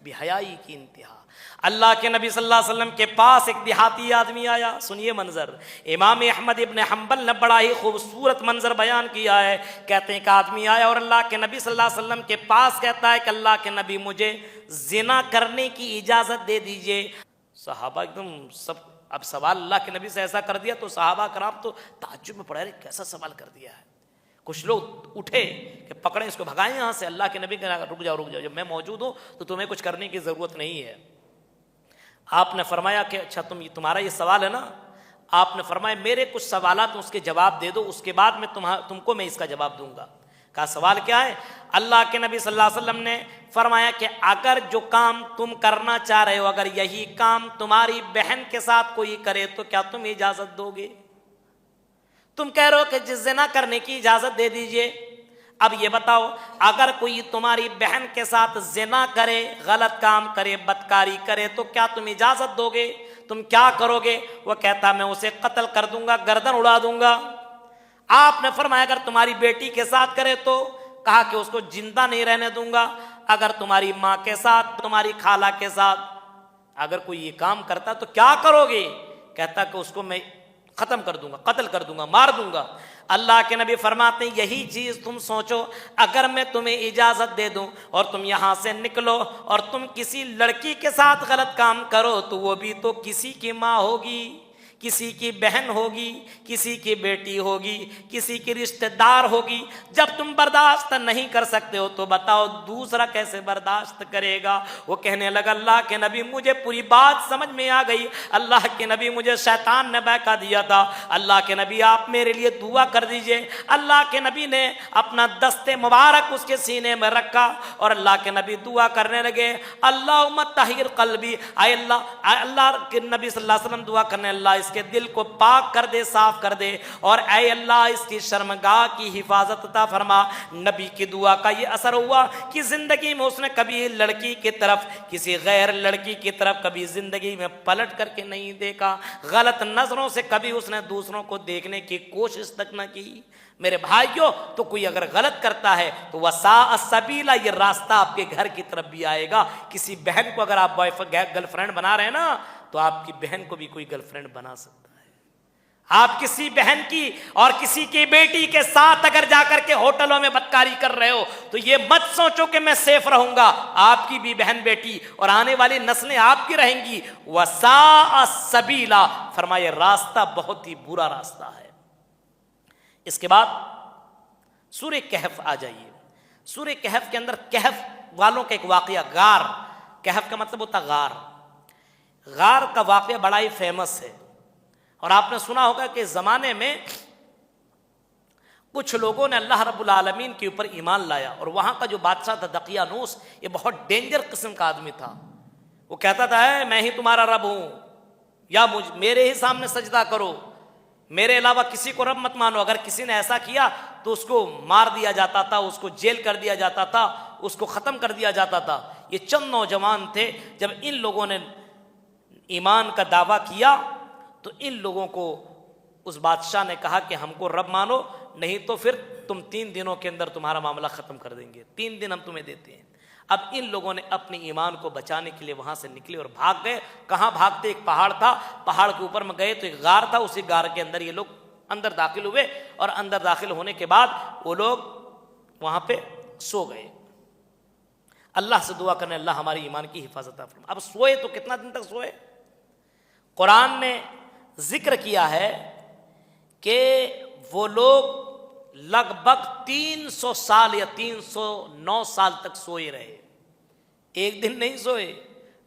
بے حیائی کی انتہا۔ اللہ کے نبی صلی اللہ علیہ وسلم کے پاس ایک دیہاتی آدمی آیا، سنیے منظر، امام احمد ابن حنبل نے بڑا ہی خوبصورت منظر بیان کیا ہے۔ کہتے ہیں کہ آدمی آیا اور اللہ کے نبی صلی اللہ علیہ وسلم کے پاس کہتا ہے کہ اللہ کے نبی مجھے زنا کرنے کی اجازت دے دیجئے۔ صحابہ ایک دم سب، اب سوال اللہ کے نبی سے ایسا کر دیا تو صحابہ کرام تو تعجب میں پڑے، کیسا سوال کر دیا ہے۔ کچھ لوگ اٹھے کہ پکڑیں اس کو، بھگائیں یہاں سے۔ اللہ کے نبی کہ رک جاؤ، جب میں موجود ہوں تو تمہیں کچھ کرنے کی ضرورت نہیں ہے۔ آپ نے فرمایا کہ اچھا تمہارا یہ سوال ہے نا، آپ نے فرمایا میرے کچھ سوالات اس کے جواب دے دو، اس کے بعد میں تم کو میں اس کا جواب دوں گا۔ کہا سوال کیا ہے؟ اللہ کے نبی صلی اللہ علیہ وسلم نے فرمایا کہ اگر جو کام تم کرنا چاہ رہے ہو، اگر یہی کام تمہاری بہن کے ساتھ کوئی کرے تو کیا تم اجازت دو گے؟ تم کہہ رہے ہو کہ جس زنا کرنے کی اجازت دے دیجئے، اب یہ بتاؤ اگر کوئی تمہاری بہن کے ساتھ زنا کرے، غلط کام کرے، بدکاری کرے تو کیا تم اجازت دو گے؟ تم کیا کرو گے؟ وہ کہتا میں اسے قتل کر دوں گا، گردن اڑا دوں گا۔ آپ نے فرمایا اگر تمہاری بیٹی کے ساتھ کرے تو؟ کہا کہ اس کو زندہ نہیں رہنے دوں گا۔ اگر تمہاری ماں کے ساتھ، تمہاری خالہ کے ساتھ اگر کوئی یہ کام کرتا تو کیا کرو گے؟ کہتا کہ اس کو میں ختم کر دوں گا، قتل کر دوں گا، مار دوں گا۔ اللہ کے نبی فرماتے ہیں یہی چیز تم سوچو، اگر میں تمہیں اجازت دے دوں اور تم یہاں سے نکلو اور تم کسی لڑکی کے ساتھ غلط کام کرو تو وہ بھی تو کسی کی ماں ہوگی، کسی کی بہن ہوگی، کسی کی بیٹی ہوگی، کسی کی رشتہ دار ہوگی۔ جب تم برداشت نہیں کر سکتے ہو تو بتاؤ دوسرا کیسے برداشت کرے گا؟ وہ کہنے لگا اللہ کے نبی مجھے پوری بات سمجھ میں آ گئی، اللہ کے نبی مجھے شیطان نے بہکا دیا تھا، اللہ کے نبی آپ میرے لیے دعا کر دیجئے۔ اللہ کے نبی نے اپنا دست مبارک اس کے سینے میں رکھا اور اللہ کے نبی دعا کرنے لگے، اللہم طہر قلبی، اے اللہ کے نبی صلی اللہ علیہ وسلم دعا کرنے، اللہ اس کے دل کو پاک کر دے، صاف کر دے، اور اے اللہ اس کی شرمگاہ کی حفاظت عطا فرما۔ نبی کی دعا کا یہ اثر ہوا کہ زندگی میں اس نے کبھی لڑکی کی طرف، کسی غیر لڑکی کی طرف کبھی زندگی میں پلٹ کر کے نہیں دیکھا، غلط نظروں سے کبھی اس نے دوسروں کو دیکھنے کی کوشش تک نہ کی۔ میرے بھائیوں، تو کوئی اگر غلط کرتا ہے تو وساء السبیلا، یہ راستہ آپ کے گھر کی طرف بھی آئے گا۔ کسی بہن کو اگر آپ گرل فرینڈ بنا رہے ہیں نا تو آپ کی بہن کو بھی کوئی گرل فرینڈ بنا سکتا ہے۔ آپ کسی بہن کی اور کسی کی بیٹی کے ساتھ اگر جا کر کے ہوٹلوں میں بدکاری کر رہے ہو تو یہ مت سوچو کہ میں سیف رہوں گا، آپ کی بھی بہن بیٹی اور آنے والی نسلیں آپ کی رہیں گی۔ وساء السبیلا، فرمایا راستہ بہت ہی برا راستہ ہے۔ اس کے بعد سورہ کہف آ جائیے۔ سورہ کہف کے اندر کہف والوں کا ایک واقعہ، غار، کہف کا مطلب ہوتا غار، غار کا واقعہ بڑا ہی فیمس ہے۔ اور آپ نے سنا ہوگا کہ زمانے میں کچھ لوگوں نے اللہ رب العالمین کے اوپر ایمان لایا، اور وہاں کا جو بادشاہ تھا دقیانوس، یہ بہت ڈینجر قسم کا آدمی تھا۔ وہ کہتا تھا میں ہی تمہارا رب ہوں، یا میرے ہی سامنے سجدہ کرو، میرے علاوہ کسی کو رب مت مانو۔ اگر کسی نے ایسا کیا تو اس کو مار دیا جاتا تھا، اس کو جیل کر دیا جاتا تھا، اس کو ختم کر دیا جاتا تھا۔ یہ چند نوجوان تھے، جب ان لوگوں نے ایمان کا دعویٰ کیا تو ان لوگوں کو اس بادشاہ نے کہا کہ ہم کو رب مانو، نہیں تو پھر تم 3 دنوں کے اندر تمہارا معاملہ ختم کر دیں گے، 3 دن ہم تمہیں دیتے ہیں۔ اب ان لوگوں نے اپنے ایمان کو بچانے کے لیے وہاں سے نکلے اور بھاگ گئے۔ کہاں بھاگتے؟ ایک پہاڑ تھا، پہاڑ کے اوپر میں گئے تو ایک غار تھا، اسی غار کے اندر یہ لوگ اندر داخل ہوئے اور اندر داخل ہونے کے بعد وہ لوگ وہاں پہ سو گئے. اللہ سے دعا کرنے اللہ ہماری ایمان کی حفاظت فرما. اب سوئے تو کتنا دن تک سوئے؟ قرآن نے ذکر کیا ہے کہ وہ لوگ لگ بھگ 300 سال یا 309 سال تک سوئے رہے. ایک دن نہیں سوئے,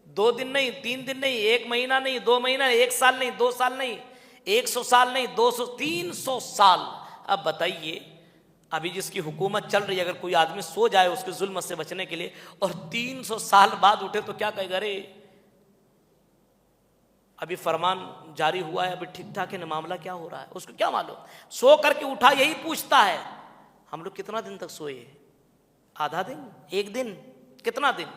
2 دن نہیں, 3 دن نہیں, 1 مہینہ نہیں, 2 مہینہ, 1 سال نہیں, 2 سال نہیں, 100 سال نہیں, 200, 300 سال. اب بتائیے ابھی جس کی حکومت چل رہی ہے, اگر کوئی آدمی سو جائے اس کے ظلم سے بچنے کے لیے اور 300 سال بعد اٹھے تو کیا کہے گا؟ ارے ابھی فرمان جاری ہوا ہے, ابھی ٹھیک ٹھاک ہے نا, معاملہ کیا ہو رہا ہے, اس کو کیا معلوم. سو کر کے اٹھا یہی پوچھتا ہے ہم لوگ کتنا دن تک سوئے, آدھا دن, 1 دن, کتنا دن.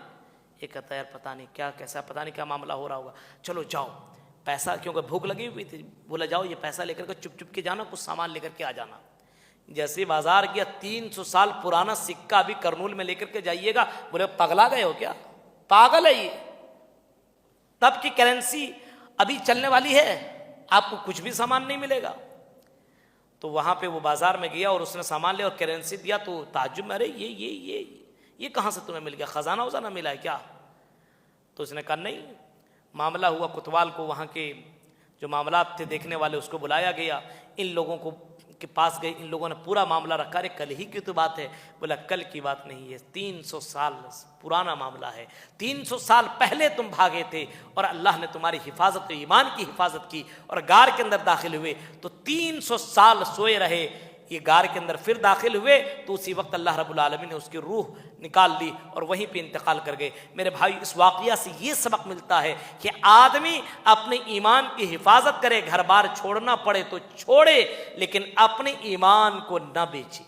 یہ کہتا ہے یار پتہ نہیں کیا کیسا, پتہ نہیں کیا معاملہ ہو رہا ہوگا, چلو جاؤ پیسہ, کیونکہ بھوک لگی ہوئی تھی, بولا جاؤ یہ پیسہ لے کر کے چپ چپ کے جانا, کچھ سامان لے کر کے آ جانا. جیسے بازار گیا 300 سال پرانا سکہ ابھی کرنول میں لے کر کے جائیے گا, بولے پگلا گئے ہو کیا, پاگل ہے یہ, تب کی کرنسی ابھی چلنے والی ہے, آپ کو کچھ بھی سامان نہیں ملے گا. تو وہاں پہ وہ بازار میں گیا اور اس نے سامان لیا اور کرنسی دیا تو تعجب میں, ارے یہ کہاں سے تمہیں مل گیا, خزانہ وزانہ ملا ہے کیا؟ تو اس نے کہا نہیں. معاملہ ہوا, کوتوال کو وہاں کے جو معاملات تھے دیکھنے والے اس کو بلایا گیا, ان لوگوں کو کے پاس گئے, ان لوگوں نے پورا معاملہ رکھا. ارے کل ہی کی تو بات ہے, بولا کل کی بات نہیں ہے, 300 سال پرانا معاملہ ہے, 300 سال پہلے تم بھاگے تھے اور اللہ نے تمہاری حفاظت, ایمان کی حفاظت کی اور غار کے اندر داخل ہوئے تو 300 سال سوئے رہے. یہ غار کے اندر پھر داخل ہوئے تو اسی وقت اللہ رب العالمین نے اس کی روح نکال لی اور وہیں پہ انتقال کر گئے. میرے بھائی اس واقعہ سے یہ سبق ملتا ہے کہ آدمی اپنے ایمان کی حفاظت کرے, گھر بار چھوڑنا پڑے تو چھوڑے لیکن اپنے ایمان کو نہ بیچے.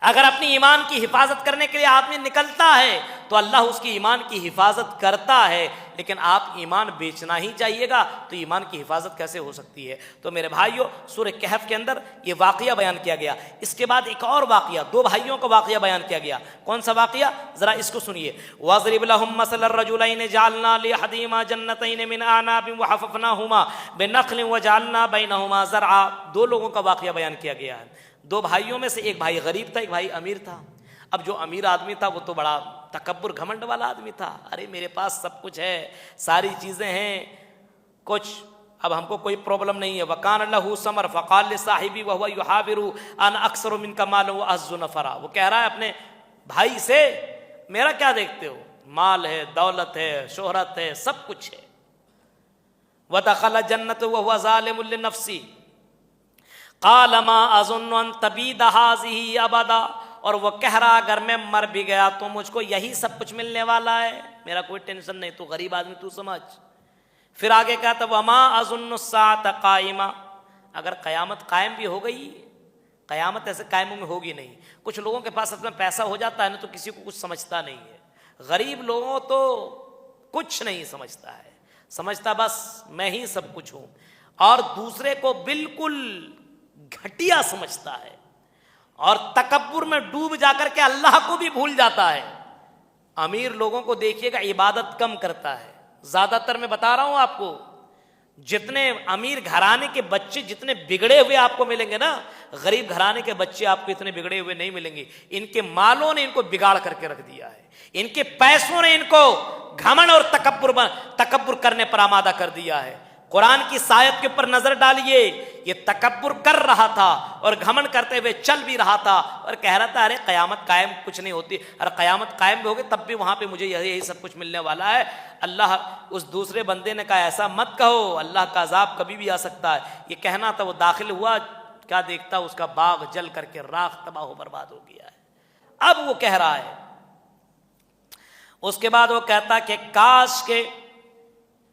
اگر اپنی ایمان کی حفاظت کرنے کے لیے آدمی نکلتا ہے تو اللہ اس کی ایمان کی حفاظت کرتا ہے, لیکن آپ ایمان بیچنا ہی چاہیے گا تو ایمان کی حفاظت کیسے ہو سکتی ہے؟ تو میرے بھائیوں سورہ کہف کے اندر یہ واقعہ بیان کیا گیا. اس کے بعد ایک اور واقعہ, 2 بھائیوں کا واقعہ بیان کیا گیا. کون سا واقعہ؟ ذرا اس کو سنیے. وَاضْرِبْ لَهُمْ مَثَلَ الرَّجُلَيْنِ جَعَلْنَا لِأَحَدِهِمَا جَنَّتَيْنِ مِنْ أَعْنَابٍ وَحَفَفْنَاهُمَا بِنَخْلٍ وَجَعَلْنَا بَيْنَهُمَا زَرْعًا. 2 لوگوں کا واقعہ بیان کیا گیا ہے. 2 بھائیوں میں سے ایک بھائی غریب تھا, ایک بھائی امیر تھا. اب جو امیر آدمی تھا وہ تو بڑا تکبر گھمنڈ والا آدمی تھا, ارے میرے پاس سب کچھ ہے, ساری چیزیں ہیں, کچھ اب ہم کو کوئی پرابلم نہیں ہے. وَقَانَ لَهُ ثَمَرٌ فَقَالَ لِصَاحِبِهِ وَهُوَ يُحَاوِرُهُ أَنَا أَكْثَرُ مِنْكَ مَالًا وَأَعَزُّ نَفَرًا. وہ کہہ رہا ہے اپنے بھائی سے, میرا کیا دیکھتے ہو, مال ہے, دولت ہے, شہرت ہے, سب کچھ ہے. وَدَخَلَ جَنَّتَهُ وَهُوَ ظَالِمٌ لِّنَفْسِهِ قَالَ مَا أَظُنُّ أَن تَبِيدَ هَٰذِهِ أَبَدًا. اور وہ کہہ رہا اگر میں مر بھی گیا تو مجھ کو یہی سب کچھ ملنے والا ہے, میرا کوئی ٹینشن نہیں, تو غریب آدمی تو سمجھ. پھر آگے کہتا وَمَا أَظُنُّ السَّاعَةَ قَائِمَةً. اگر قیامت قائم بھی ہو گئی, قیامت ایسے قائم میں ہوگی نہیں. کچھ لوگوں کے پاس اپنا پیسہ ہو جاتا ہے نا تو کسی کو کچھ سمجھتا نہیں ہے. غریب لوگوں تو کچھ نہیں سمجھتا ہے, سمجھتا بس میں ہی سب کچھ ہوں, اور دوسرے کو بالکل گھٹیا سمجھتا ہے اور تکبر میں ڈوب جا کر کے اللہ کو بھی بھول جاتا ہے. امیر لوگوں کو دیکھیے گا عبادت کم کرتا ہے, زیادہ تر میں بتا رہا ہوں آپ کو, جتنے امیر گھرانے کے بچے جتنے بگڑے ہوئے آپ کو ملیں گے نا, غریب گھرانے کے بچے آپ کو اتنے بگڑے ہوئے نہیں ملیں گے. ان کے مالوں نے ان کو بگاڑ کر کے رکھ دیا ہے, ان کے پیسوں نے ان کو گھمنڈ اور تکبر کرنے پر آمادہ کر دیا ہے. قرآن کی سایت کے اوپر نظر ڈالیے, یہ تکبر کر رہا تھا اور گھمنڈ کرتے ہوئے چل بھی رہا تھا اور کہہ رہا تھا ارے قیامت قائم کچھ نہیں ہوتی, اور قیامت قائم بھی ہوگی تب بھی وہاں پہ مجھے یہی سب کچھ ملنے والا ہے. اللہ اس دوسرے بندے نے کہا ایسا مت کہو, اللہ کا عذاب کبھی بھی آ سکتا ہے. یہ کہنا تھا, وہ داخل ہوا, کیا دیکھتا اس کا باغ جل کر کے راکھ تباہ و برباد ہو گیا ہے. اب وہ کہہ رہا ہے, اس کے بعد وہ کہتا کہ کاش کے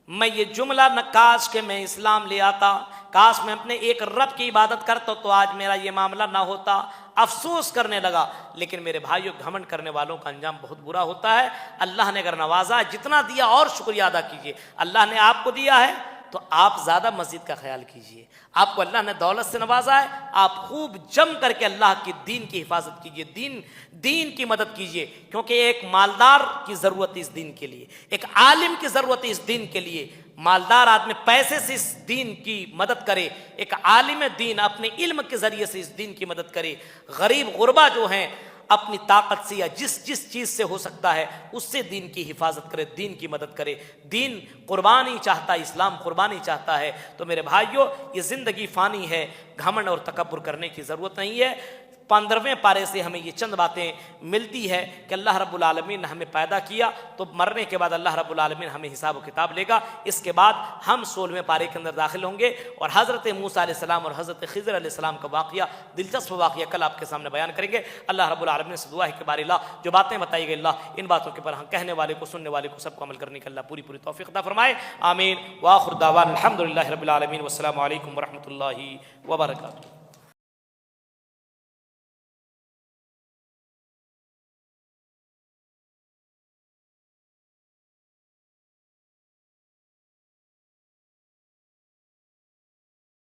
میں یہ جملہ نہ, کاش کہ میں اسلام لے آتا, کاش میں اپنے ایک رب کی عبادت کرتا تو آج میرا یہ معاملہ نہ ہوتا. افسوس کرنے لگا. لیکن میرے بھائیوں گھمنڈ کرنے والوں کا انجام بہت برا ہوتا ہے. اللہ نے اگر نوازا, جتنا دیا اور شکریہ ادا کیجیے. اللہ نے آپ کو دیا ہے تو آپ زیادہ مسجد کا خیال کیجیے. آپ کو اللہ نے دولت سے نوازا ہے, آپ خوب جم کر کے اللہ کی دین کی حفاظت کیجیے, دین کی مدد کیجیے, کیونکہ ایک مالدار کی ضرورت ہے اس دین کے لیے, ایک عالم کی ضرورت ہے اس دین کے لیے. مالدار آدمی پیسے سے اس دین کی مدد کرے، ایک عالم دین اپنے علم کے ذریعے سے اس دین کی مدد کرے، غریب غربا جو ہیں اپنی طاقت سے یا جس چیز سے ہو سکتا ہے اس سے دین کی حفاظت کرے، دین کی مدد کرے۔ دین قربانی چاہتا ہے، اسلام قربانی چاہتا ہے۔ تو میرے بھائیوں، یہ زندگی فانی ہے، گھمنڈ اور تکبر کرنے کی ضرورت نہیں ہے۔ 15ویں پارے سے ہمیں یہ چند باتیں ملتی ہے کہ اللہ رب العالمین نے ہمیں پیدا کیا تو مرنے کے بعد اللہ رب العالمین ہمیں حساب و کتاب لے گا۔ اس کے بعد ہم 16ویں پارے کے اندر داخل ہوں گے اور حضرت موسیٰ علیہ السلام اور حضرت خضر علیہ السلام کا واقعہ، دلچسپ واقعہ کل آپ کے سامنے بیان کریں گے۔ اللہ رب العالمین سے دعا ہے کہ بار اللہ جو باتیں بتائی گئی، اللہ ان باتوں کے پر ہم کہنے والے کو، سننے والے کو، سب کو عمل کرنے کا اللہ پوری توفیق عطا فرمائے، آمین۔ وآخر دعوانا الحمدللہ رب العالمین، والسلام علیکم ورحمۃ اللہ وبرکاتہ۔